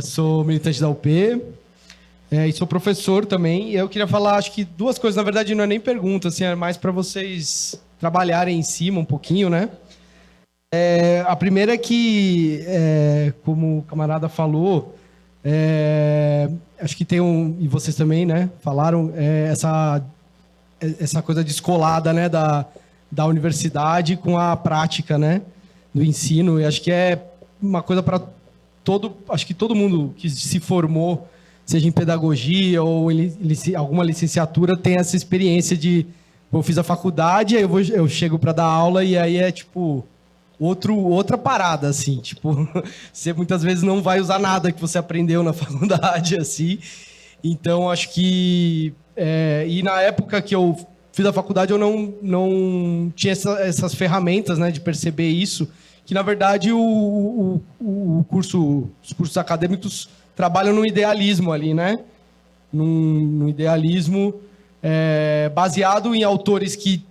Speaker 8: sou militante da UP e sou professor também. E eu queria falar, acho que duas coisas, na verdade não é nem pergunta, assim, é mais para vocês trabalharem em cima um pouquinho, né? A primeira é que, como o camarada falou, acho que tem e vocês também, né, falaram, essa coisa descolada, né, da universidade com a prática, né, do ensino. E acho que é uma coisa para acho que todo mundo que se formou, seja em pedagogia ou em alguma licenciatura, tem essa experiência de, eu fiz a faculdade, aí eu chego para dar aula e aí é tipo outra parada, assim, tipo, você muitas vezes não vai usar nada que você aprendeu na faculdade, assim. Então acho que e na época que eu fiz a faculdade, eu não tinha essas ferramentas, né, de perceber isso, que, na verdade, os cursos acadêmicos trabalham no idealismo ali, né? No idealismo baseado em autores que,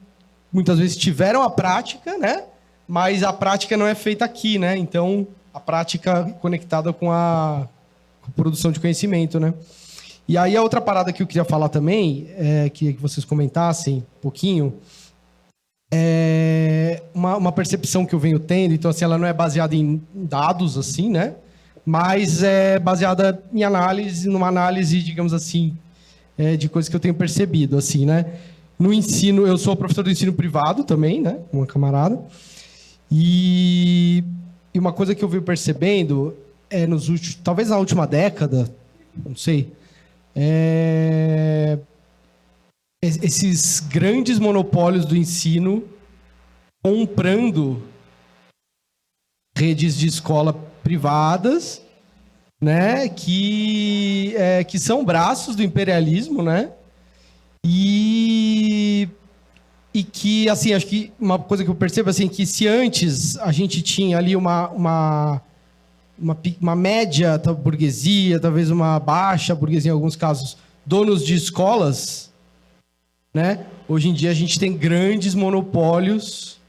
Speaker 8: muitas vezes, tiveram a prática, né? Mas a prática não é feita aqui, né? Então, a prática conectada com a produção de conhecimento, né? E aí a outra parada que eu queria falar também, queria que vocês comentassem um pouquinho, uma percepção que eu venho tendo. Então, assim, ela não é baseada em dados, assim, né? Mas é baseada em numa análise, digamos assim, de coisas que eu tenho percebido, assim, né? No ensino, eu sou professor do ensino privado também, né? Uma camarada. E uma coisa que eu venho percebendo talvez na última década, não sei, esses grandes monopólios do ensino comprando redes de escola privadas, né, que são braços do imperialismo, né, e que, assim, acho que uma coisa que eu percebo, assim, que se antes a gente tinha ali uma média burguesia, talvez uma baixa burguesia em alguns casos, donos de escolas, né? Hoje em dia a gente tem grandes monopólios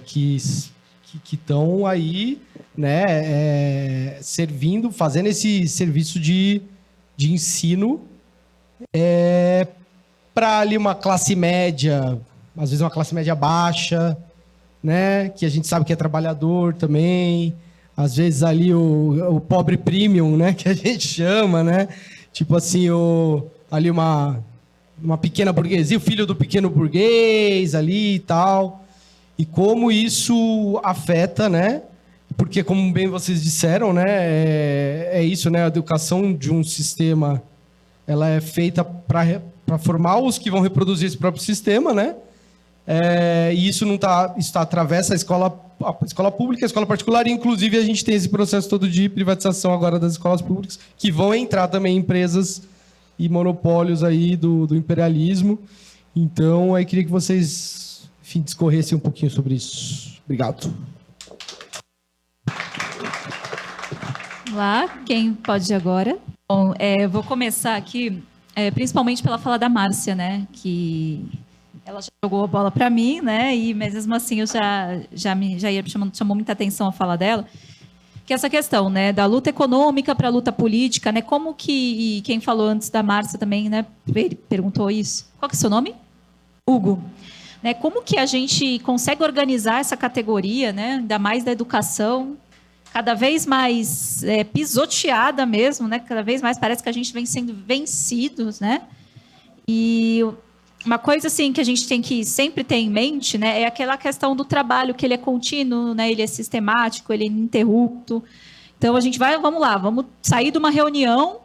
Speaker 8: que estão aí, né, servindo, fazendo esse serviço de ensino para ali uma classe média, às vezes uma classe média baixa, né, que a gente sabe que é trabalhador também. Às vezes ali o pobre premium, né, que a gente chama, né? Tipo assim, ali uma pequena burguesia, o filho do pequeno burguês ali e tal. E como isso afeta, né? Porque, como bem vocês disseram, né, é isso, né? A educação de um sistema, ela é feita para formar os que vão reproduzir esse próprio sistema, né? E isso atravessa a escola pública, a escola particular, e inclusive a gente tem esse processo todo de privatização agora das escolas públicas, que vão entrar também empresas e monopólios aí do imperialismo. Então, aí queria que vocês, enfim, discorressem um pouquinho sobre isso. Obrigado.
Speaker 4: Lá, quem pode ir agora? Bom, eu vou começar aqui, principalmente pela fala da Márcia, né, que ela já jogou a bola para mim, né? Mas mesmo assim eu chamou muita atenção a fala dela, que essa questão, né, da luta econômica para a luta política, né? Como que, e quem falou antes da Márcia também, né, perguntou isso. Qual que é o seu nome? Hugo. né? Como que a gente consegue organizar essa categoria, né? Ainda mais da educação, cada vez mais pisoteada mesmo, né? Cada vez mais parece que a gente vem sendo vencidos, né? E uma coisa assim que a gente tem que sempre ter em mente, né, é aquela questão do trabalho, que ele é contínuo, né? Ele é sistemático, ele é ininterrupto. Então a gente vamos lá, vamos sair de uma reunião.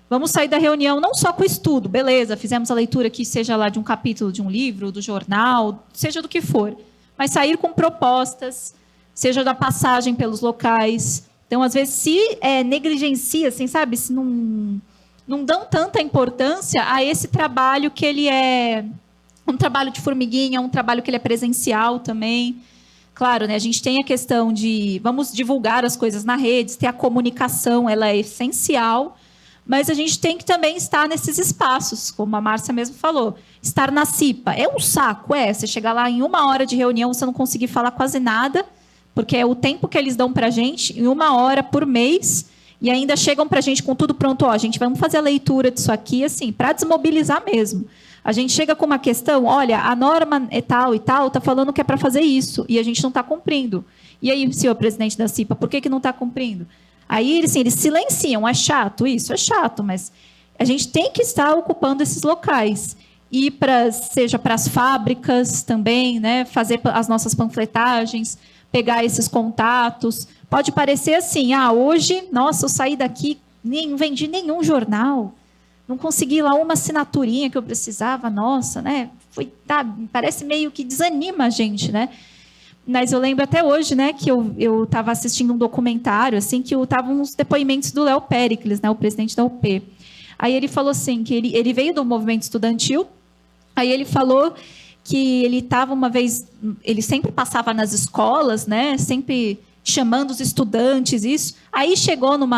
Speaker 4: Vamos sair da reunião não só com o estudo, beleza, fizemos a leitura que seja lá de um capítulo de um livro, do jornal, seja do que for, mas sair com propostas, seja da passagem pelos locais. Então, às vezes, se negligencia, assim, sabe, se não dão tanta importância a esse trabalho que ele é um trabalho de formiguinha, um trabalho que ele é presencial também. Claro, né, a gente tem a questão de vamos divulgar as coisas na rede, ter a comunicação, ela é essencial, mas a gente tem que também estar nesses espaços, como a Márcia mesmo falou. Estar na CIPA é um saco, você chegar lá em 1 hora de reunião, você não conseguir falar quase nada, porque é o tempo que eles dão para a gente, em 1 hora por mês, e ainda chegam para a gente com tudo pronto. Ó, gente, vamos fazer a leitura disso aqui, assim, para desmobilizar mesmo. A gente chega com uma questão, olha, a norma é tal e tal, está falando que é para fazer isso, e a gente não está cumprindo. E aí, senhor presidente da CIPA, por que não está cumprindo? Aí, assim, eles silenciam. É chato isso? É chato, mas a gente tem que estar ocupando esses locais. E seja para as fábricas também, né? Fazer as nossas panfletagens, pegar esses contatos. Pode parecer assim, hoje, nossa, eu saí daqui, não vendi nenhum jornal, não consegui lá uma assinaturinha que eu precisava, nossa, né? Parece meio que desanima a gente, né? Mas eu lembro até hoje, né, que eu estava assistindo um documentário, assim, que estavam uns depoimentos do Léo Péricles, né, o presidente da UP. Aí ele falou assim, que ele veio do movimento estudantil, aí ele falou que ele estava uma vez, ele sempre passava nas escolas, né, sempre chamando os estudantes, isso. Aí chegou eu não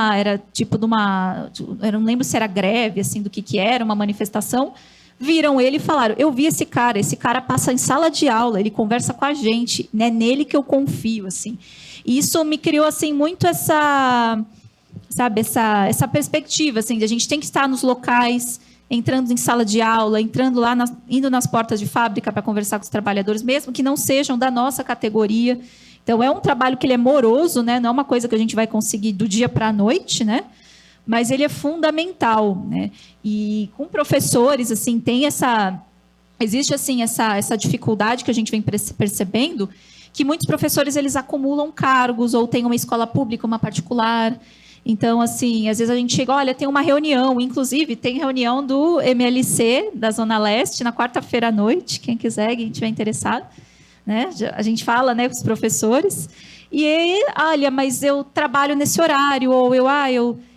Speaker 4: lembro se era greve, assim, do que era, uma manifestação. Viram ele e falaram, eu vi esse cara passa em sala de aula, ele conversa com a gente, é nele que eu confio, assim. E isso me criou, assim, muito essa perspectiva, assim, de a gente tem que estar nos locais, entrando em sala de aula, indo nas portas de fábrica para conversar com os trabalhadores, mesmo que não sejam da nossa categoria. Então, é um trabalho que ele é moroso, né? Não é uma coisa que a gente vai conseguir do dia para a noite, né? Mas ele é fundamental, né? E com professores, assim, existe assim essa dificuldade que a gente vem percebendo, que muitos professores eles acumulam cargos ou têm uma escola pública, uma particular. Então, assim, às vezes a gente chega, olha, tem uma reunião, inclusive tem reunião do MLC da Zona Leste na quarta-feira à noite, quem quiser, quem estiver interessado, né? A gente fala, né, com os professores. E aí, olha, mas eu trabalho nesse horário, ou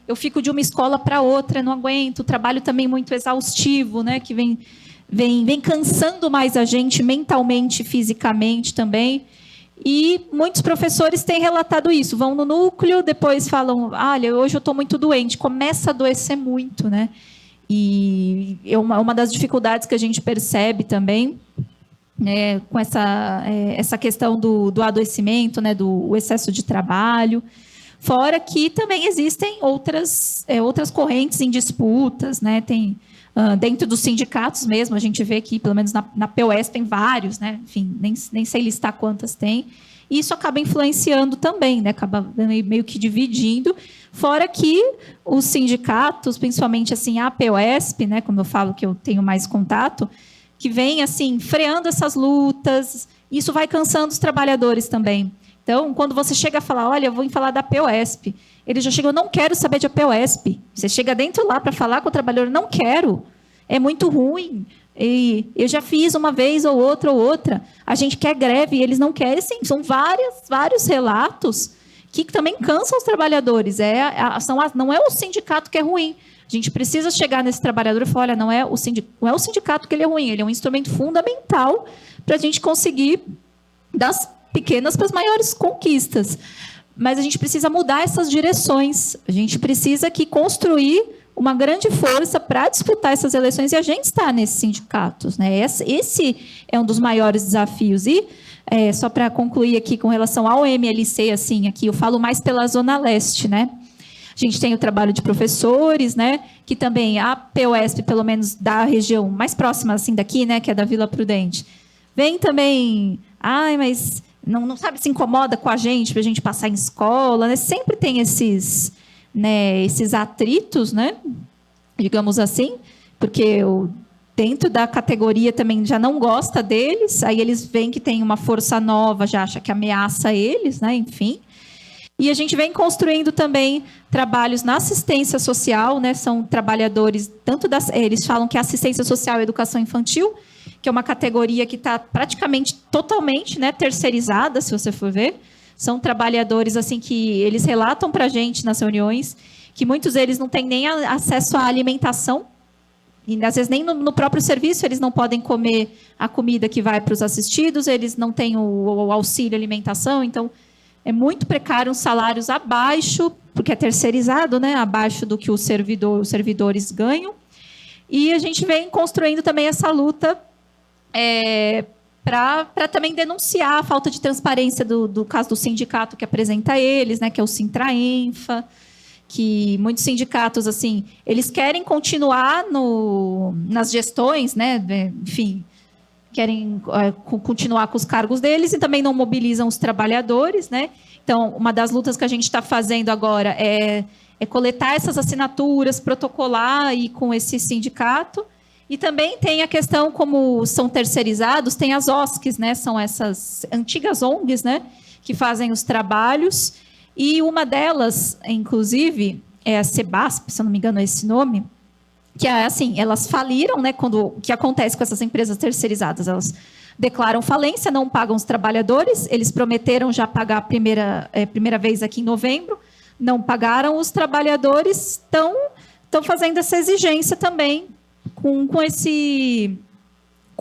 Speaker 4: eu fico de uma escola para outra, não aguento, o trabalho também muito exaustivo, né, que vem cansando mais a gente mentalmente, fisicamente também. E muitos professores têm relatado isso, vão no núcleo, depois falam, olha, hoje eu estou muito doente, começa a adoecer muito, né? E é uma das dificuldades que a gente percebe também, né, com essa questão do adoecimento, né, do excesso de trabalho. Fora que também existem outras correntes em disputas, né? Tem dentro dos sindicatos mesmo, a gente vê que, pelo menos na POS, tem vários, né? Enfim, nem sei listar quantas tem. E isso acaba influenciando também, né? Acaba meio que dividindo. Fora que os sindicatos, principalmente assim, a POSP, né? Como eu falo que eu tenho mais contato, que vem assim, freando essas lutas, isso vai cansando os trabalhadores também. Então, quando você chega a falar, olha, eu vou falar da POSP, ele já chega, eu não quero saber de POSP. Você chega dentro lá para falar com o trabalhador, não quero, é muito ruim, e eu já fiz uma vez ou outra, a gente quer greve e eles não querem, sim, são vários relatos que também cansam os trabalhadores, não é o sindicato que é ruim, a gente precisa chegar nesse trabalhador e falar, olha, não é o sindicato que ele é ruim, ele é um instrumento fundamental para a gente conseguir das pequenas para as maiores conquistas. Mas a gente precisa mudar essas direções. A gente precisa construir uma grande força para disputar essas eleições e a gente está nesses sindicatos, né? Esse é um dos maiores desafios. E, só para concluir aqui com relação ao MLC, assim, aqui eu falo mais pela Zona Leste, né? A gente tem o trabalho de professores, né? Que também a POSP, pelo menos da região mais próxima assim, daqui, né? Que é da Vila Prudente. Vem também, ai, mas não sabe, se incomoda com a gente para a gente passar em escola, né? Sempre tem esses atritos, né? Digamos assim, porque dentro da categoria também já não gosta deles, aí eles veem que tem uma força nova, já acha que ameaça eles, né? Enfim. E a gente vem construindo também trabalhos na assistência social, né? São trabalhadores, eles falam que é assistência social e educação infantil, que é uma categoria que está praticamente totalmente, né, terceirizada, se você for ver. São trabalhadores assim que eles relatam para a gente nas reuniões que muitos deles não têm nem acesso à alimentação, e às vezes nem no próprio serviço eles não podem comer a comida que vai para os assistidos, eles não têm o auxílio alimentação, então é muito precário, uns salários abaixo, porque é terceirizado, né, abaixo do que os servidores ganham. E a gente vem construindo também essa luta para também denunciar a falta de transparência do caso do sindicato que apresenta eles, né, que é o Sintraenfa, que muitos sindicatos, assim, eles querem continuar nas gestões, né, enfim, querem continuar com os cargos deles e também não mobilizam os trabalhadores, né? Então, uma das lutas que a gente está fazendo agora é coletar essas assinaturas, protocolar aí com esse sindicato. E também tem a questão, como são terceirizados, tem as OSCs, né? São essas antigas ONGs, né? Que fazem os trabalhos. E uma delas, inclusive, é a Sebasp, se eu não me engano é esse nome, que é assim, elas faliram, né? O que acontece com essas empresas terceirizadas? Elas declaram falência, não pagam os trabalhadores, eles prometeram já pagar a primeira vez aqui em novembro, não pagaram, os trabalhadores estão fazendo essa exigência também com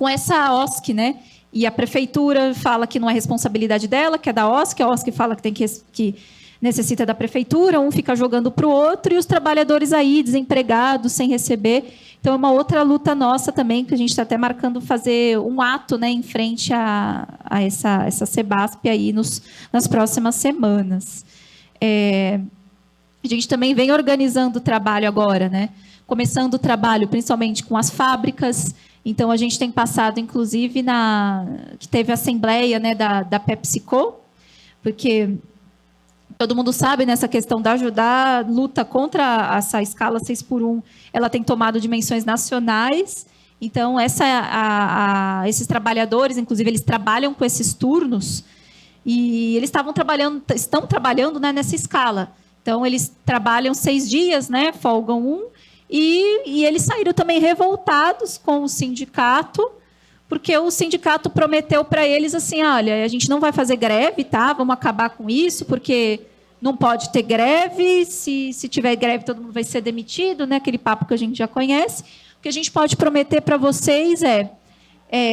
Speaker 4: essa OSC, né? E a prefeitura fala que não é responsabilidade dela, que é da OSC, a OSC fala que que necessita da prefeitura, um fica jogando para o outro, e os trabalhadores aí, desempregados, sem receber. Então, é uma outra luta nossa também, que a gente está até marcando fazer um ato, né, em frente a essa Sebasp aí nas próximas semanas. A gente também vem organizando o trabalho agora, né? Começando o trabalho, principalmente com as fábricas. Então, a gente tem passado, inclusive, que teve a assembleia, né, da PepsiCo, porque todo mundo sabe, nessa questão da luta contra essa escala 6x1, ela tem tomado dimensões nacionais. Então, esses trabalhadores, inclusive, eles trabalham com esses turnos e eles estão trabalhando, né, nessa escala. Então, eles trabalham 6 dias, né, folgam 1, e eles saíram também revoltados com o sindicato, porque o sindicato prometeu para eles assim, olha, a gente não vai fazer greve, tá? Vamos acabar com isso, porque não pode ter greve, se tiver greve todo mundo vai ser demitido, né? Aquele papo que a gente já conhece. O que a gente pode prometer para vocês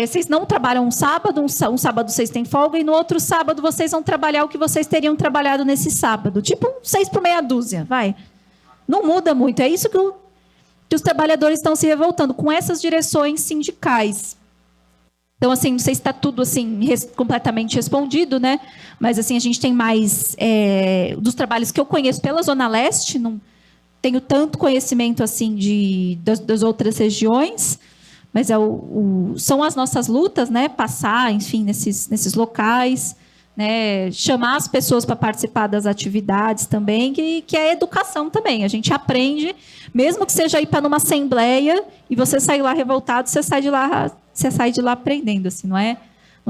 Speaker 4: vocês não trabalham um sábado sábado vocês têm folga, e no outro sábado vocês vão trabalhar o que vocês teriam trabalhado nesse sábado. Tipo 6 por meia dúzia, vai. Não muda muito, é isso que os trabalhadores estão se revoltando, com essas direções sindicais. Então, assim, não sei se está tudo assim, completamente respondido, né? Mas assim, a gente tem mais dos trabalhos que eu conheço pela Zona Leste, não tenho tanto conhecimento assim das outras regiões, mas são as nossas lutas, né? Passar, enfim, nesses locais, né? Chamar as pessoas para participar das atividades também, que é educação também. A gente aprende, mesmo que seja ir para numa assembleia e você sair lá revoltado, você sai de lá aprendendo, assim, não é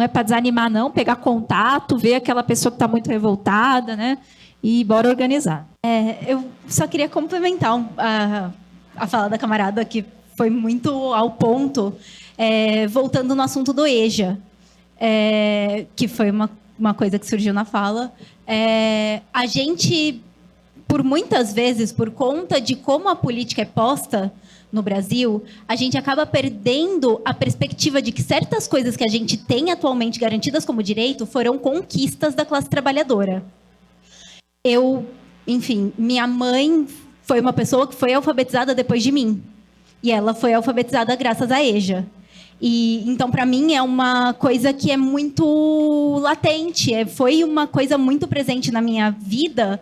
Speaker 4: para desanimar, não, pegar contato, ver aquela pessoa que está muito revoltada, né? E bora organizar.
Speaker 3: Eu só queria complementar a fala da camarada, que foi muito ao ponto, voltando no assunto do EJA, que foi uma coisa que surgiu na fala. A gente, por muitas vezes, por conta de como a política é posta no Brasil, a gente acaba perdendo a perspectiva de que certas coisas que a gente tem atualmente garantidas como direito foram conquistas da classe trabalhadora. Enfim, minha mãe foi uma pessoa que foi alfabetizada depois de mim. E ela foi alfabetizada graças à EJA. Então, para mim, é uma coisa que é muito latente. Foi uma coisa muito presente na minha vida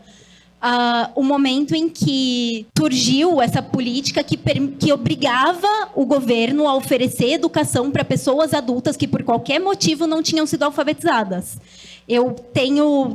Speaker 3: o momento em que surgiu essa política que obrigava o governo a oferecer educação para pessoas adultas que, por qualquer motivo, não tinham sido alfabetizadas. Eu tenho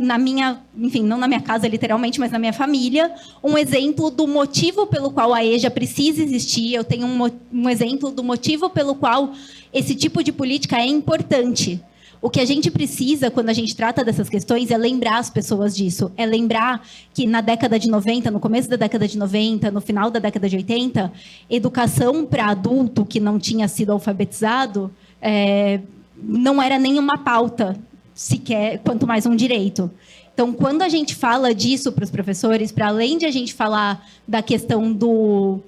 Speaker 3: enfim, não na minha casa literalmente, mas na minha família, um exemplo do motivo pelo qual a EJA precisa existir. Eu tenho um exemplo do motivo pelo qual esse tipo de política é importante. O que a gente precisa, quando a gente trata dessas questões, é lembrar as pessoas disso. É lembrar que na década de 90, no começo da década de 90, no final da década de 80, educação para adulto que não tinha sido alfabetizado não era nenhuma pauta sequer, quanto mais um direito. Então, quando a gente fala disso para os professores, para além de a gente falar da questão do...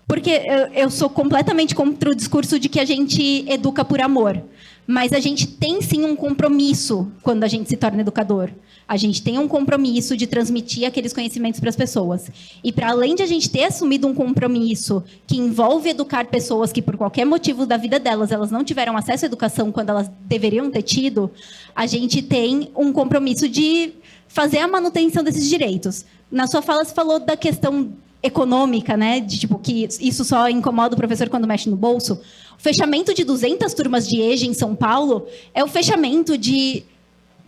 Speaker 3: Porque eu sou completamente contra o discurso de que a gente educa por amor. Mas a gente tem, sim, um compromisso quando a gente se torna educador. A gente tem um compromisso de transmitir aqueles conhecimentos para as pessoas. E, para além de a gente ter assumido um compromisso que envolve educar pessoas que, por qualquer motivo da vida delas, elas não tiveram acesso à educação quando elas deveriam ter tido, a gente tem um compromisso de fazer a manutenção desses direitos. Na sua fala, você falou da questão econômica, né? De tipo que isso só incomoda o professor quando mexe no bolso. O fechamento de 200 turmas de EJA em São Paulo é o fechamento de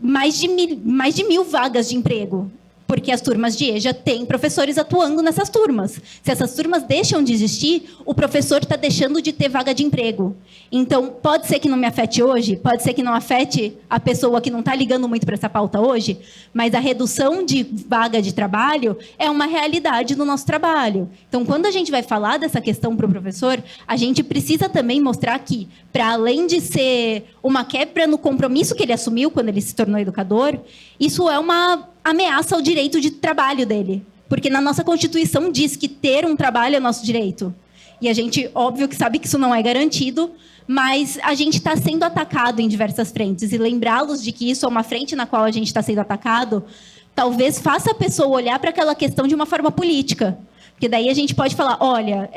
Speaker 3: mais de 1.000 vagas de emprego, porque as turmas de EJA têm professores atuando nessas turmas. Se essas turmas deixam de existir, o professor está deixando de ter vaga de emprego. Então, pode ser que não me afete hoje, pode ser que não afete a pessoa que não está ligando muito para essa pauta hoje, mas a redução de vaga de trabalho é uma realidade do nosso trabalho. Então, quando a gente vai falar dessa questão para o professor, a gente precisa também mostrar que, para além de ser uma quebra no compromisso que ele assumiu quando ele se tornou educador, isso é uma ameaça ao direito de trabalho dele. Porque na nossa Constituição diz que ter um trabalho é nosso direito. E a gente, óbvio, que sabe que isso não é garantido, mas a gente está sendo atacado em diversas frentes. E lembrá-los de que isso é uma frente na qual a gente está sendo atacado, talvez faça a pessoa olhar para aquela questão de uma forma política. Porque daí a gente pode falar, olha,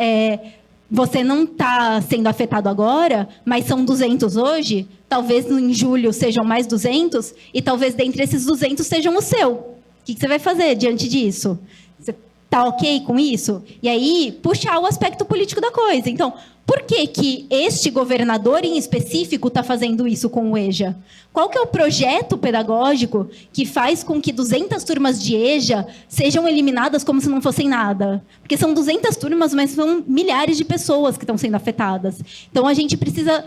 Speaker 3: você não está sendo afetado agora, mas são 200 hoje, talvez em julho sejam mais 200, e talvez dentre esses 200 sejam o seu. O que você vai fazer diante disso? Você está ok com isso? E aí, puxar o aspecto político da coisa. Então, por que este governador em específico está fazendo isso com o EJA? Qual que é o projeto pedagógico que faz com que 200 turmas de EJA sejam eliminadas como se não fossem nada? Porque são 200 turmas, mas são milhares de pessoas que estão sendo afetadas. Então, a gente precisa...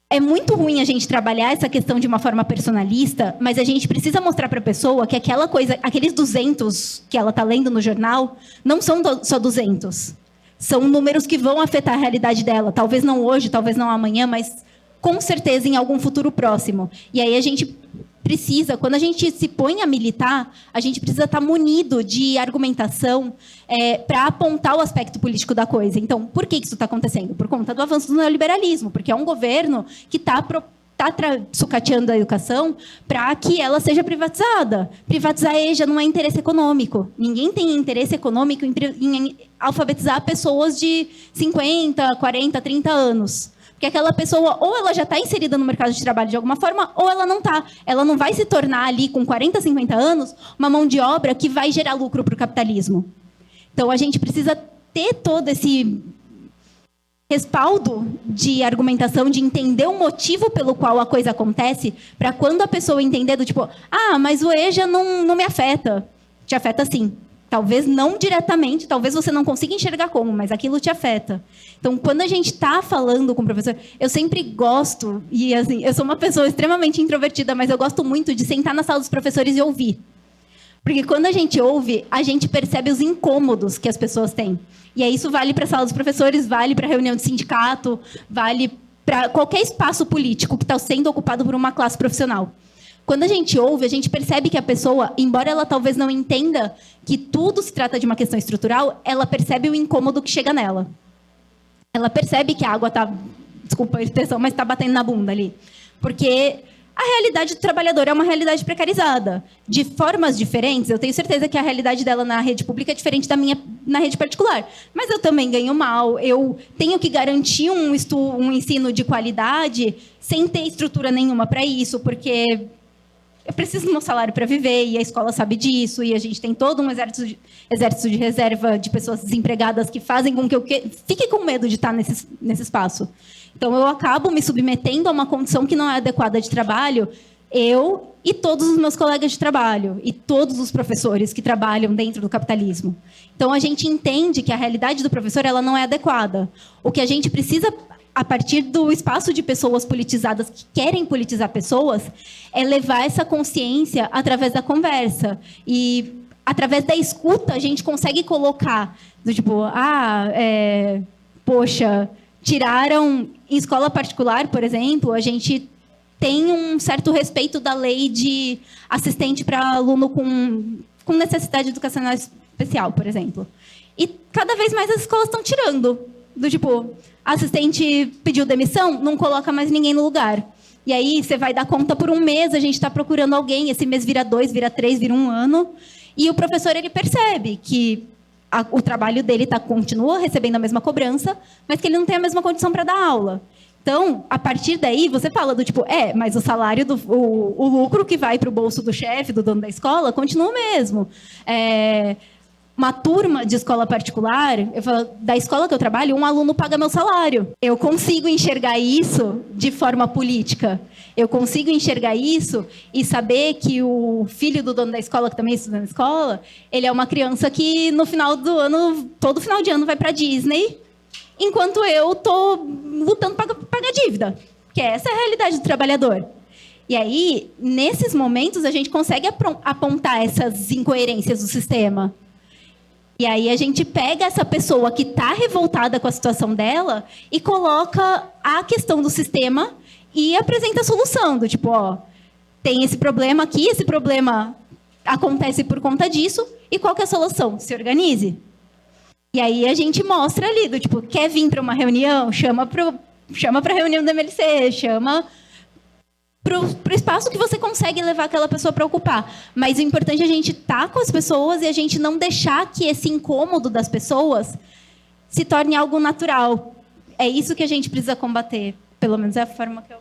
Speaker 3: É muito ruim a gente trabalhar essa questão de uma forma personalista, mas a gente precisa mostrar para a pessoa que aquela coisa, aqueles 200 que ela está lendo no jornal, não são só 200. São números que vão afetar a realidade dela. Talvez não hoje, talvez não amanhã, mas com certeza em algum futuro próximo. E aí a gente precisa, quando a gente se põe a militar, a gente precisa estar munido de argumentação para apontar o aspecto político da coisa. Então, por que isso está acontecendo? Por conta do avanço do neoliberalismo, porque é um governo que está sucateando a educação para que ela seja privatizada. Privatizar a EJA não é interesse econômico. Ninguém tem interesse econômico em alfabetizar pessoas de 50, 40, 30 anos. Porque aquela pessoa, ou ela já está inserida no mercado de trabalho de alguma forma, ou ela não está. Ela não vai se tornar ali, com 40, 50 anos, uma mão de obra que vai gerar lucro para o capitalismo. Então, a gente precisa ter todo esse respaldo de argumentação, de entender o motivo pelo qual a coisa acontece, para quando a pessoa entender do tipo, mas o EJA não me afeta. Te afeta sim. Talvez não diretamente, talvez você não consiga enxergar como, mas aquilo te afeta. Então, quando a gente está falando com o professor, eu sempre gosto, e assim, eu sou uma pessoa extremamente introvertida, mas eu gosto muito de sentar na sala dos professores e ouvir. Porque quando a gente ouve, a gente percebe os incômodos que as pessoas têm. E aí isso vale para a sala dos professores, vale para a reunião de sindicato, vale para qualquer espaço político que está sendo ocupado por uma classe profissional. Quando a gente ouve, a gente percebe que a pessoa, embora ela talvez não entenda que tudo se trata de uma questão estrutural, ela percebe o incômodo que chega nela. Ela percebe que a água está, desculpa a expressão, mas está batendo na bunda ali. Porque a realidade do trabalhador é uma realidade precarizada. De formas diferentes, eu tenho certeza que a realidade dela na rede pública é diferente da minha na rede particular. Mas eu também ganho mal, eu tenho que garantir um ensino de qualidade sem ter estrutura nenhuma para isso, porque eu preciso do meu salário para viver, e a escola sabe disso, e a gente tem todo um exército de reserva de pessoas desempregadas que fazem com que eu fique com medo de estar nesse espaço. Então, eu acabo me submetendo a uma condição que não é adequada de trabalho, eu e todos os meus colegas de trabalho, e todos os professores que trabalham dentro do capitalismo. Então, a gente entende que a realidade do professor ela não é adequada. O que a gente precisa, a partir do espaço de pessoas politizadas que querem politizar pessoas, é levar essa consciência através da conversa. E, através da escuta, a gente consegue colocar, do tipo, poxa, tiraram... Em escola particular, por exemplo, a gente tem um certo respeito da lei de assistente para aluno com necessidade educacional especial, por exemplo. E cada vez mais as escolas estão tirando. Do tipo, assistente pediu demissão, não coloca mais ninguém no lugar. E aí você vai dar conta por um mês, a gente está procurando alguém, esse mês vira 2, vira 3, vira 1 ano. E o professor ele percebe que o trabalho dele continua recebendo a mesma cobrança, mas que ele não tem a mesma condição para dar aula. Então, a partir daí, você fala do tipo, mas o salário, o lucro que vai para o bolso do chefe, do dono da escola, continua o mesmo. Uma turma de escola particular, eu falo, da escola que eu trabalho, um aluno paga meu salário. Eu consigo enxergar isso de forma política. Eu consigo enxergar isso e saber que o filho do dono da escola, que também estuda na escola, ele é uma criança que no final do ano, todo final de ano vai para a Disney, enquanto eu estou lutando para pagar dívida. Que essa é a realidade do trabalhador. E aí, nesses momentos, a gente consegue apontar essas incoerências do sistema. E aí a gente pega essa pessoa que está revoltada com a situação dela e coloca a questão do sistema e apresenta a solução. Do tipo, tem esse problema aqui, esse problema acontece por conta disso, e qual que é a solução? Se organize. E aí a gente mostra ali, do tipo, quer vir para uma reunião? Chama para a reunião do MLC, chama para o espaço que você consegue levar aquela pessoa para ocupar. Mas o importante é a gente estar com as pessoas e a gente não deixar que esse incômodo das pessoas se torne algo natural. É isso que a gente precisa combater. Pelo menos é a forma que eu...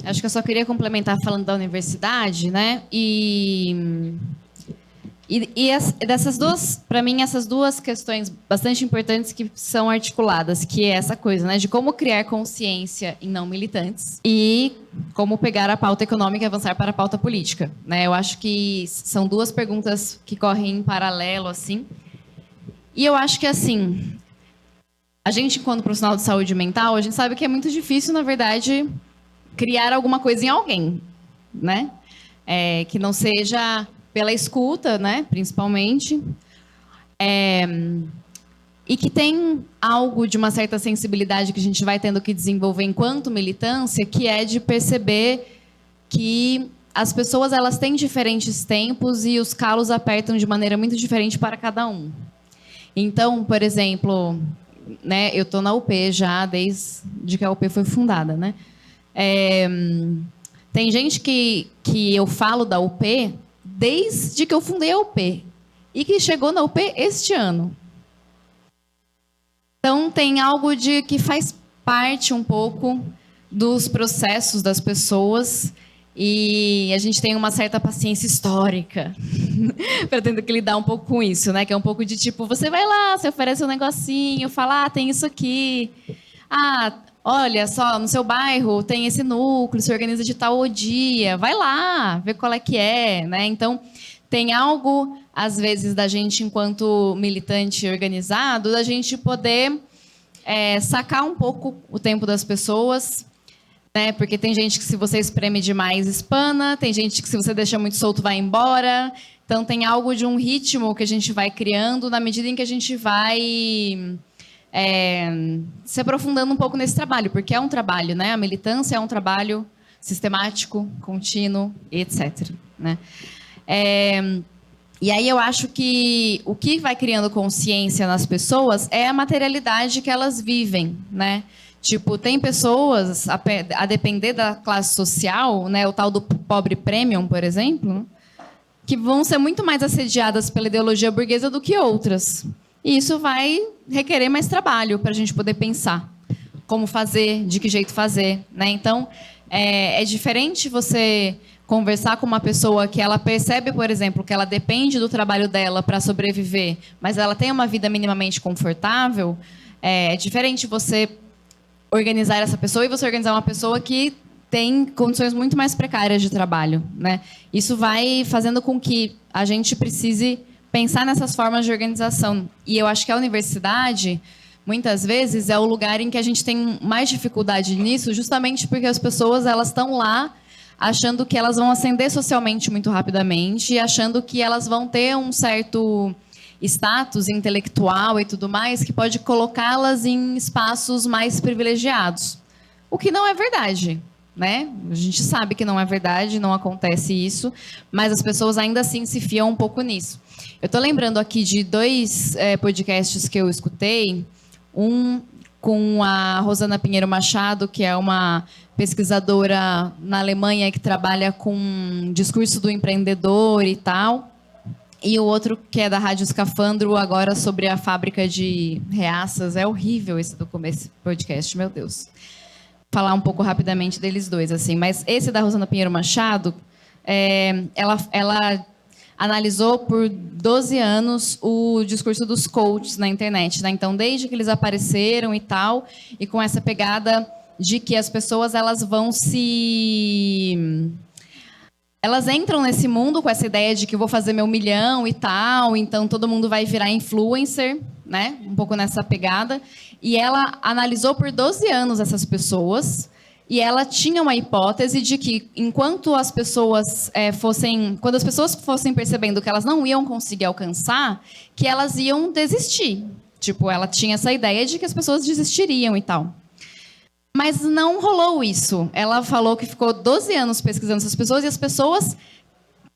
Speaker 1: Acho que eu só queria complementar falando da universidade, né? Dessas duas, para mim, essas duas questões bastante importantes que são articuladas, que é essa coisa, né, de como criar consciência em não militantes e como pegar a pauta econômica e avançar para a pauta política, né? Eu acho que são duas perguntas que correm em paralelo, assim. E eu acho que, assim, a gente, enquanto profissional de saúde mental, a gente sabe que é muito difícil, na verdade, criar alguma coisa em alguém, né? Que não seja pela escuta, né, principalmente, e que tem algo de uma certa sensibilidade que a gente vai tendo que desenvolver enquanto militância, que é de perceber que as pessoas elas têm diferentes tempos e os calos apertam de maneira muito diferente para cada um. Então, por exemplo, né, eu estou na UP já desde que a UP foi fundada, né? Tem gente que eu falo da UP desde que eu fundei a UP e que chegou na UP este ano. Então, tem algo de que faz parte um pouco dos processos das pessoas e a gente tem uma certa paciência histórica para ter que lidar um pouco com isso, né? Que é um pouco de tipo, você vai lá, você oferece um negocinho, fala, tem isso aqui. Olha só, no seu bairro tem esse núcleo, se organiza de tal dia, vai lá, vê qual é que é, né? Então, tem algo, às vezes, da gente, enquanto militante organizado, da gente poder sacar um pouco o tempo das pessoas, né? Porque tem gente que, se você espreme demais, espana, tem gente que, se você deixa muito solto, vai embora. Então, tem algo de um ritmo que a gente vai criando na medida em que a gente vai... se aprofundando um pouco nesse trabalho, porque é um trabalho, né? A militância é um trabalho sistemático, contínuo, etc. Né? E aí eu acho que o que vai criando consciência nas pessoas é a materialidade que elas vivem, né? Tipo, tem pessoas, a depender da classe social, né? O tal do pobre premium, por exemplo, que vão ser muito mais assediadas pela ideologia burguesa do que outras. E isso vai requerer mais trabalho para a gente poder pensar como fazer, de que jeito fazer, né? Então, é diferente você conversar com uma pessoa que ela percebe, por exemplo, que ela depende do trabalho dela para sobreviver, mas ela tem uma vida minimamente confortável. É diferente você organizar essa pessoa e você organizar uma pessoa que tem condições muito mais precárias de trabalho, né? Isso vai fazendo com que a gente precise pensar nessas formas de organização. E eu acho que a universidade, muitas vezes, é o lugar em que a gente tem mais dificuldade nisso, justamente porque as pessoas elas estão lá achando que elas vão ascender socialmente muito rapidamente e achando que elas vão ter um certo status intelectual e tudo mais que pode colocá-las em espaços mais privilegiados. O que não é verdade, né? A gente sabe que não é verdade, não acontece isso, mas as pessoas ainda assim se fiam um pouco nisso. Eu estou lembrando aqui de 2 podcasts que eu escutei, um com a Rosana Pinheiro Machado, que é uma pesquisadora na Alemanha que trabalha com discurso do empreendedor e tal, e o outro que é da Rádio Escafandro, agora sobre a fábrica de reaças. É horrível esse podcast, meu Deus. Falar um pouco rapidamente deles dois, assim. Mas esse da Rosana Pinheiro Machado, ela analisou por 12 anos o discurso dos coaches na internet, né? Então, desde que eles apareceram e tal, e com essa pegada de que as pessoas elas entram nesse mundo com essa ideia de que eu vou fazer meu 1 milhão e tal, então todo mundo vai virar influencer, né? Um pouco nessa pegada. E ela analisou por 12 anos essas pessoas. E ela tinha uma hipótese de que, enquanto as pessoas quando as pessoas fossem percebendo que elas não iam conseguir alcançar, que elas iam desistir. Tipo, ela tinha essa ideia de que as pessoas desistiriam e tal. Mas não rolou isso. Ela falou que ficou 12 anos pesquisando essas pessoas e as pessoas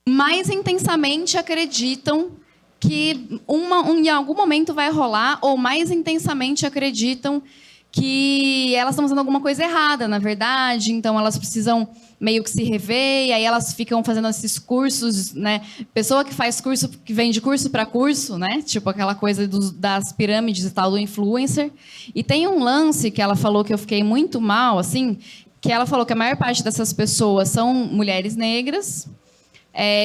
Speaker 1: mais intensamente acreditam que em algum momento vai rolar, ou mais intensamente acreditam que elas estão fazendo alguma coisa errada, na verdade, então elas precisam meio que se rever, e aí elas ficam fazendo esses cursos, né? Pessoa que faz curso, que vem de curso para curso, né? Tipo aquela coisa das pirâmides e tal, do influencer. E tem um lance que ela falou que eu fiquei muito mal, assim, que ela falou que a maior parte dessas pessoas são mulheres negras,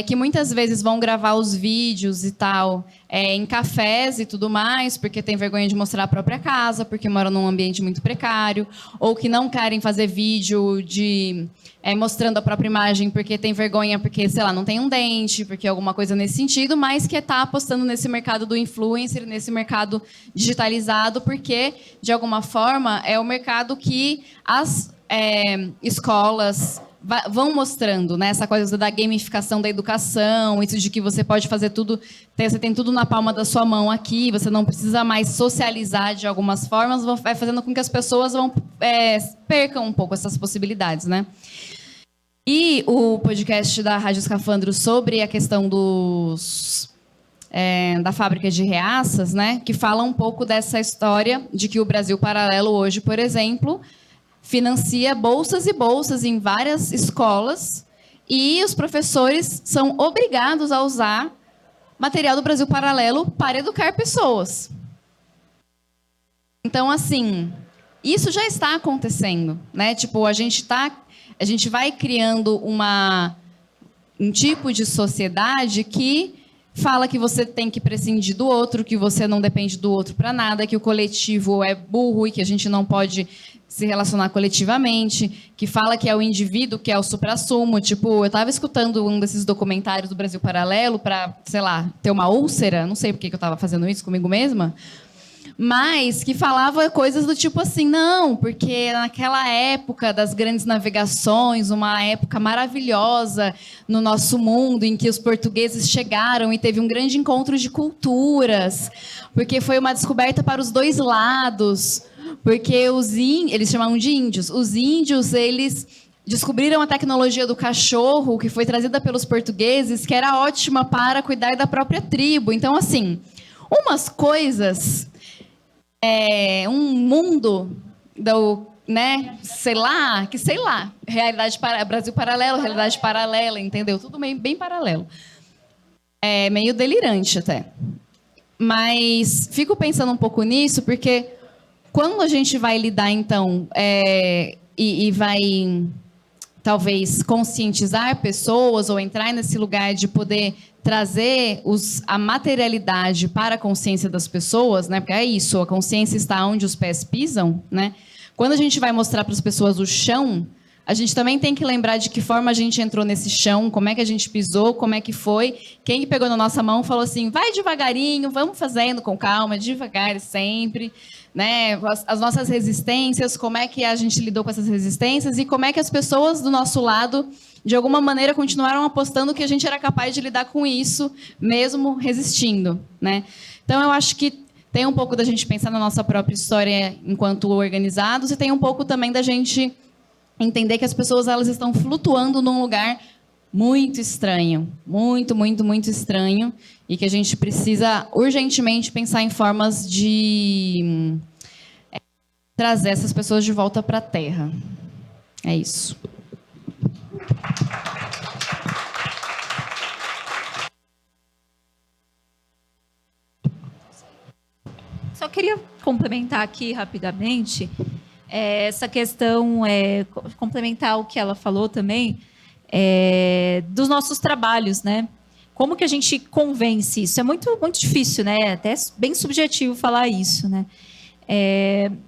Speaker 1: que muitas vezes vão gravar os vídeos e tal em cafés e tudo mais, porque tem vergonha de mostrar a própria casa, porque moram num ambiente muito precário, ou que não querem fazer vídeo mostrando a própria imagem porque tem vergonha, porque, sei lá, não tem um dente, porque alguma coisa nesse sentido, mas que está apostando nesse mercado do influencer, nesse mercado digitalizado, porque, de alguma forma, é o mercado que as escolas vão mostrando, né? Essa coisa da gamificação da educação, isso de que você pode fazer tudo, você tem tudo na palma da sua mão aqui, você não precisa mais socializar de algumas formas, vai fazendo com que as pessoas percam um pouco essas possibilidades, né? E o podcast da Rádio Escafandro sobre a questão da fábrica de reaças, né? Que fala um pouco dessa história de que o Brasil Paralelo hoje, por exemplo, financia bolsas e bolsas em várias escolas e os professores são obrigados a usar material do Brasil Paralelo para educar pessoas. Então, assim, isso já está acontecendo, né? Tipo, a gente vai criando um tipo de sociedade que fala que você tem que prescindir do outro, que você não depende do outro para nada, que o coletivo é burro e que a gente não pode se relacionar coletivamente, que fala que é o indivíduo que é o suprassumo. Tipo, eu estava escutando um desses documentários do Brasil Paralelo para, sei lá, ter uma úlcera, não sei por que eu estava fazendo isso comigo mesma, mas que falava coisas do tipo assim, não, porque naquela época das grandes navegações, uma época maravilhosa no nosso mundo, em que os portugueses chegaram e teve um grande encontro de culturas, porque foi uma descoberta para os dois lados, porque eles chamavam de índios. Os índios, eles descobriram a tecnologia do cachorro, que foi trazida pelos portugueses, que era ótima para cuidar da própria tribo. Então, assim, umas coisas... um mundo né, sei lá, realidade Brasil Paralelo, realidade paralela, entendeu? Tudo bem paralelo. É meio delirante até. Mas fico pensando um pouco nisso, porque quando a gente vai lidar, então, e vai talvez conscientizar pessoas ou entrar nesse lugar de poder trazer a materialidade para a consciência das pessoas, né? Porque é isso, a consciência está onde os pés pisam, né? Quando a gente vai mostrar para as pessoas o chão, a gente também tem que lembrar de que forma a gente entrou nesse chão, como é que a gente pisou, como é que foi. Quem pegou na nossa mão falou assim, vai devagarinho, vamos fazendo com calma, devagar sempre, né? As nossas resistências, como é que a gente lidou com essas resistências e como é que as pessoas do nosso lado, de alguma maneira, continuaram apostando que a gente era capaz de lidar com isso, mesmo resistindo, né? Então, eu acho que tem um pouco da gente pensar na nossa própria história enquanto organizados e tem um pouco também da gente entender que as pessoas elas estão flutuando num lugar muito estranho, muito, muito, muito estranho, e que a gente precisa urgentemente pensar em formas de trazer essas pessoas de volta para a Terra. É isso.
Speaker 4: Só queria complementar aqui rapidamente essa questão, complementar o que ela falou também, dos nossos trabalhos, né? Como que a gente convence isso? É muito, muito difícil, né? Até bem subjetivo falar isso, né?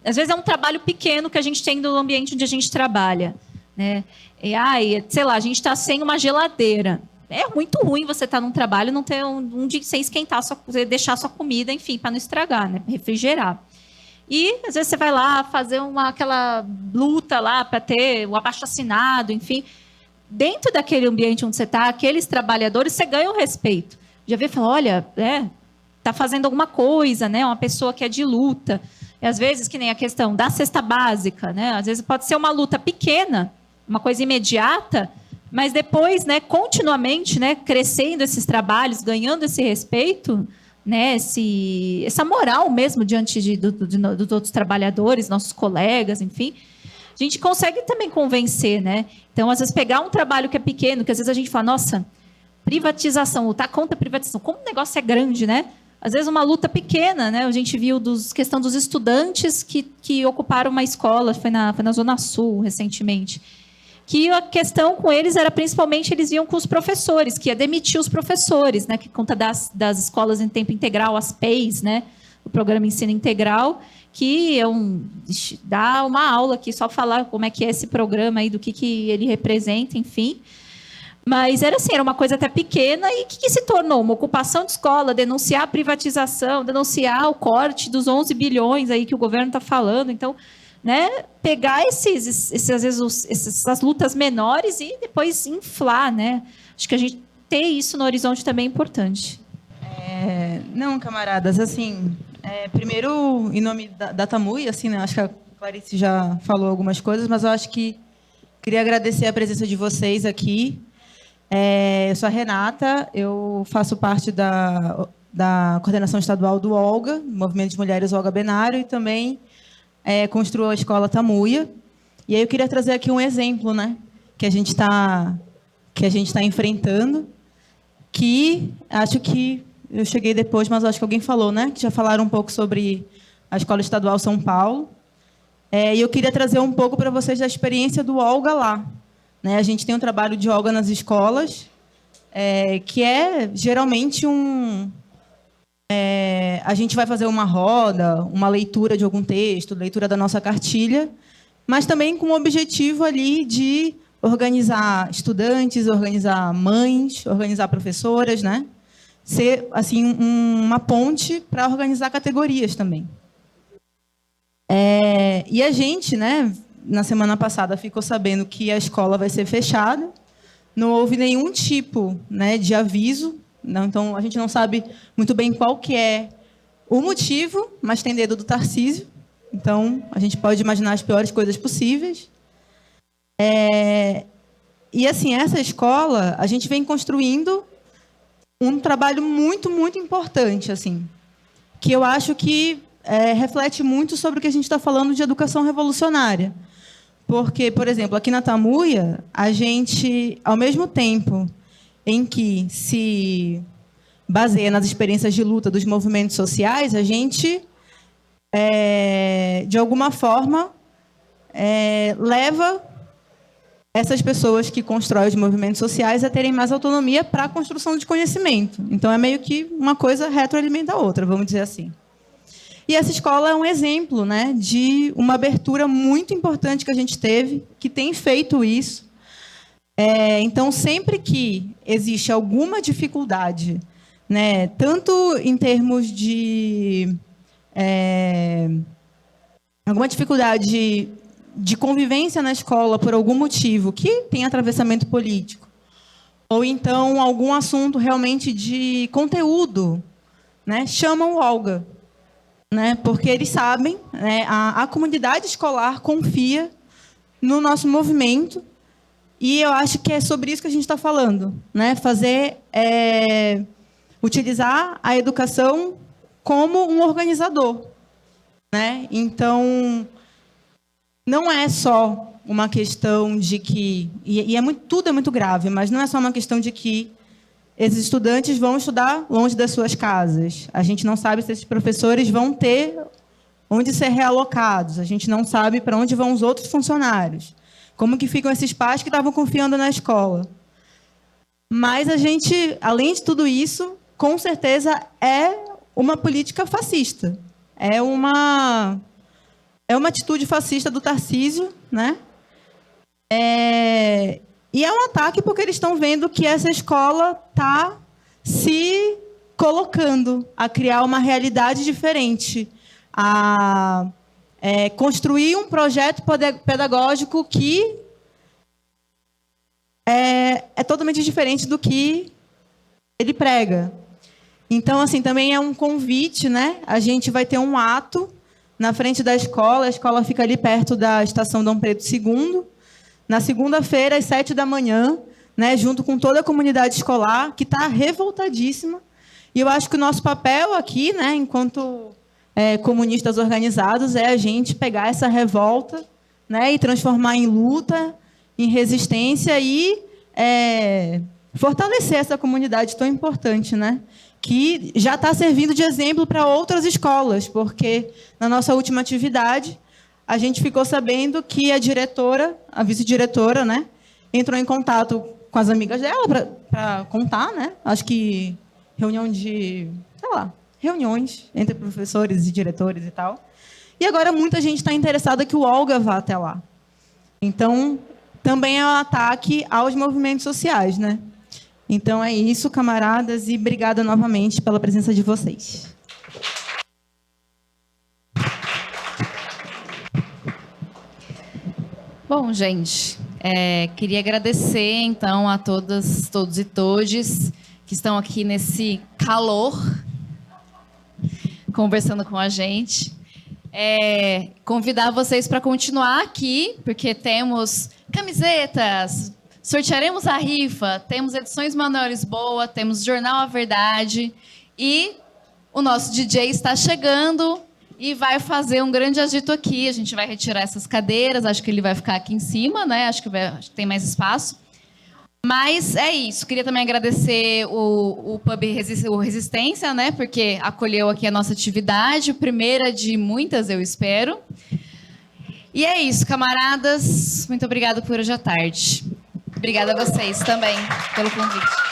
Speaker 4: Às vezes é um trabalho pequeno que a gente tem no ambiente onde a gente trabalha, né? Sei lá, a gente está sem uma geladeira. É muito ruim você estar num trabalho e não ter onde sem esquentar, deixar sua comida, enfim, para não estragar, né? Refrigerar. E, às vezes, você vai lá fazer aquela luta lá para ter o abaixo-assinado, enfim. Dentro daquele ambiente onde você está, aqueles trabalhadores, você ganha o respeito. Já vê e fala, olha, está fazendo alguma coisa, né? Uma pessoa que é de luta. E, às vezes, que nem a questão da cesta básica, né? Às vezes pode ser uma luta pequena, uma coisa imediata, mas depois, né, continuamente, né, crescendo esses trabalhos, ganhando esse respeito, né, essa moral mesmo diante dos outros trabalhadores, nossos colegas, enfim, a gente consegue também convencer, né? Então, às vezes, pegar um trabalho que é pequeno, que às vezes a gente fala, nossa, privatização, lutar contra a privatização, como o negócio é grande, né? Às vezes, uma luta pequena, né? A gente viu questão dos estudantes que ocuparam uma escola, foi na Zona Sul, recentemente, que a questão com eles era principalmente eles iam com os professores, que ia demitir os professores, né, que conta das escolas em tempo integral, as PEIs, né, o Programa Ensino Integral, que dá uma aula aqui, só falar como é que é esse programa aí, do que ele representa, enfim. Mas era assim, era uma coisa até pequena e que se tornou uma ocupação de escola, denunciar a privatização, denunciar o corte dos 11 bilhões aí que o governo está falando, então, né, pegar às vezes essas lutas menores e depois inflar, né? Acho que a gente ter isso no horizonte também é importante.
Speaker 9: Não, camaradas, assim, primeiro, em nome da Tamuia, assim, né, acho que a Clarice já falou algumas coisas, mas eu acho que queria agradecer a presença de vocês aqui. Eu sou a Renata, eu faço parte da coordenação estadual do Olga, Movimento de Mulheres Olga Benário, e também construiu a escola Tamuia. E aí eu queria trazer aqui um exemplo, né, que a gente está enfrentando, que acho que eu cheguei depois, mas acho que alguém falou, né, que já falaram um pouco sobre a Escola Estadual São Paulo. E eu queria trazer um pouco para vocês da experiência do Olga lá. Né, a gente tem um trabalho de Olga nas escolas, que é geralmente a gente vai fazer uma roda, uma leitura de algum texto, leitura da nossa cartilha, mas também com o objetivo ali de organizar estudantes, organizar mães, organizar professoras, né? Ser assim uma ponte para organizar categorias também. E a gente, né, na semana passada ficou sabendo que a escola vai ser fechada, não houve nenhum tipo, né, de aviso. Não, então, a gente não sabe muito bem qual que é o motivo, mas tem dedo do Tarcísio. Então, a gente pode imaginar as piores coisas possíveis. E, assim, essa escola, a gente vem construindo um trabalho muito, muito importante, assim, que eu acho que reflete muito sobre o que a gente está falando de educação revolucionária. Porque, por exemplo, aqui na Tamuia, a gente, ao mesmo tempo em que se baseia nas experiências de luta dos movimentos sociais, a gente, de alguma forma, leva essas pessoas que constroem os movimentos sociais a terem mais autonomia para a construção de conhecimento. Então, é meio que uma coisa retroalimenta a outra, vamos dizer assim. E essa escola é um exemplo, né, de uma abertura muito importante que a gente teve, que tem feito isso. Então, sempre que existe alguma dificuldade, né, tanto em termos de alguma dificuldade de convivência na escola por algum motivo que tem atravessamento político, ou então algum assunto realmente de conteúdo, né, chamam o Olga, né, porque eles sabem, né, a comunidade escolar confia no nosso movimento, e eu acho que é sobre isso que a gente está falando, né, utilizar a educação como um organizador, né? Então, não é só uma questão de que... tudo é muito grave, mas não é só uma questão de que esses estudantes vão estudar longe das suas casas. A gente não sabe se esses professores vão ter onde ser realocados. A gente não sabe para onde vão os outros funcionários. Como que ficam esses pais que estavam confiando na escola. Mas a gente, além de tudo isso, com certeza é uma política fascista. É uma atitude fascista do Tarcísio, né? E é um ataque porque eles estão vendo que essa escola está se colocando a criar uma realidade diferente, a construir um projeto pedagógico que é totalmente diferente do que ele prega. Então, assim, também é um convite, né? A gente vai ter um ato na frente da escola. A escola fica ali perto da estação Dom Pedro II. Na segunda-feira, às 7h, né, junto com toda a comunidade escolar, que está revoltadíssima. E eu acho que o nosso papel aqui, né, enquanto comunistas organizados, é a gente pegar essa revolta, né, e transformar em luta, em resistência e fortalecer essa comunidade tão importante, né, que já está servindo de exemplo para outras escolas, porque na nossa última atividade a gente ficou sabendo que a diretora, a vice-diretora, né, entrou em contato com as amigas dela para contar, né, acho que reuniões entre professores e diretores e tal. E agora muita gente está interessada que o Olga vá até lá. Então, também é um ataque aos movimentos sociais, né? Então é isso, camaradas, e obrigada novamente pela presença de vocês.
Speaker 1: Bom, gente, queria agradecer, então, a todas, todos e todes que estão aqui nesse calor, conversando com a gente. Convidar vocês para continuar aqui, porque temos camisetas, sortearemos a rifa, temos edições Manuel Lisboa, temos Jornal A Verdade, e o nosso DJ está chegando e vai fazer um grande agito aqui. A gente vai retirar essas cadeiras, acho que ele vai ficar aqui em cima, né? Acho que tem mais espaço. Mas é isso. Queria também agradecer o Pub Resistência, né? Porque acolheu aqui a nossa atividade, primeira de muitas, eu espero. E é isso, camaradas. Muito obrigada por hoje à tarde. Obrigada a vocês também pelo convite.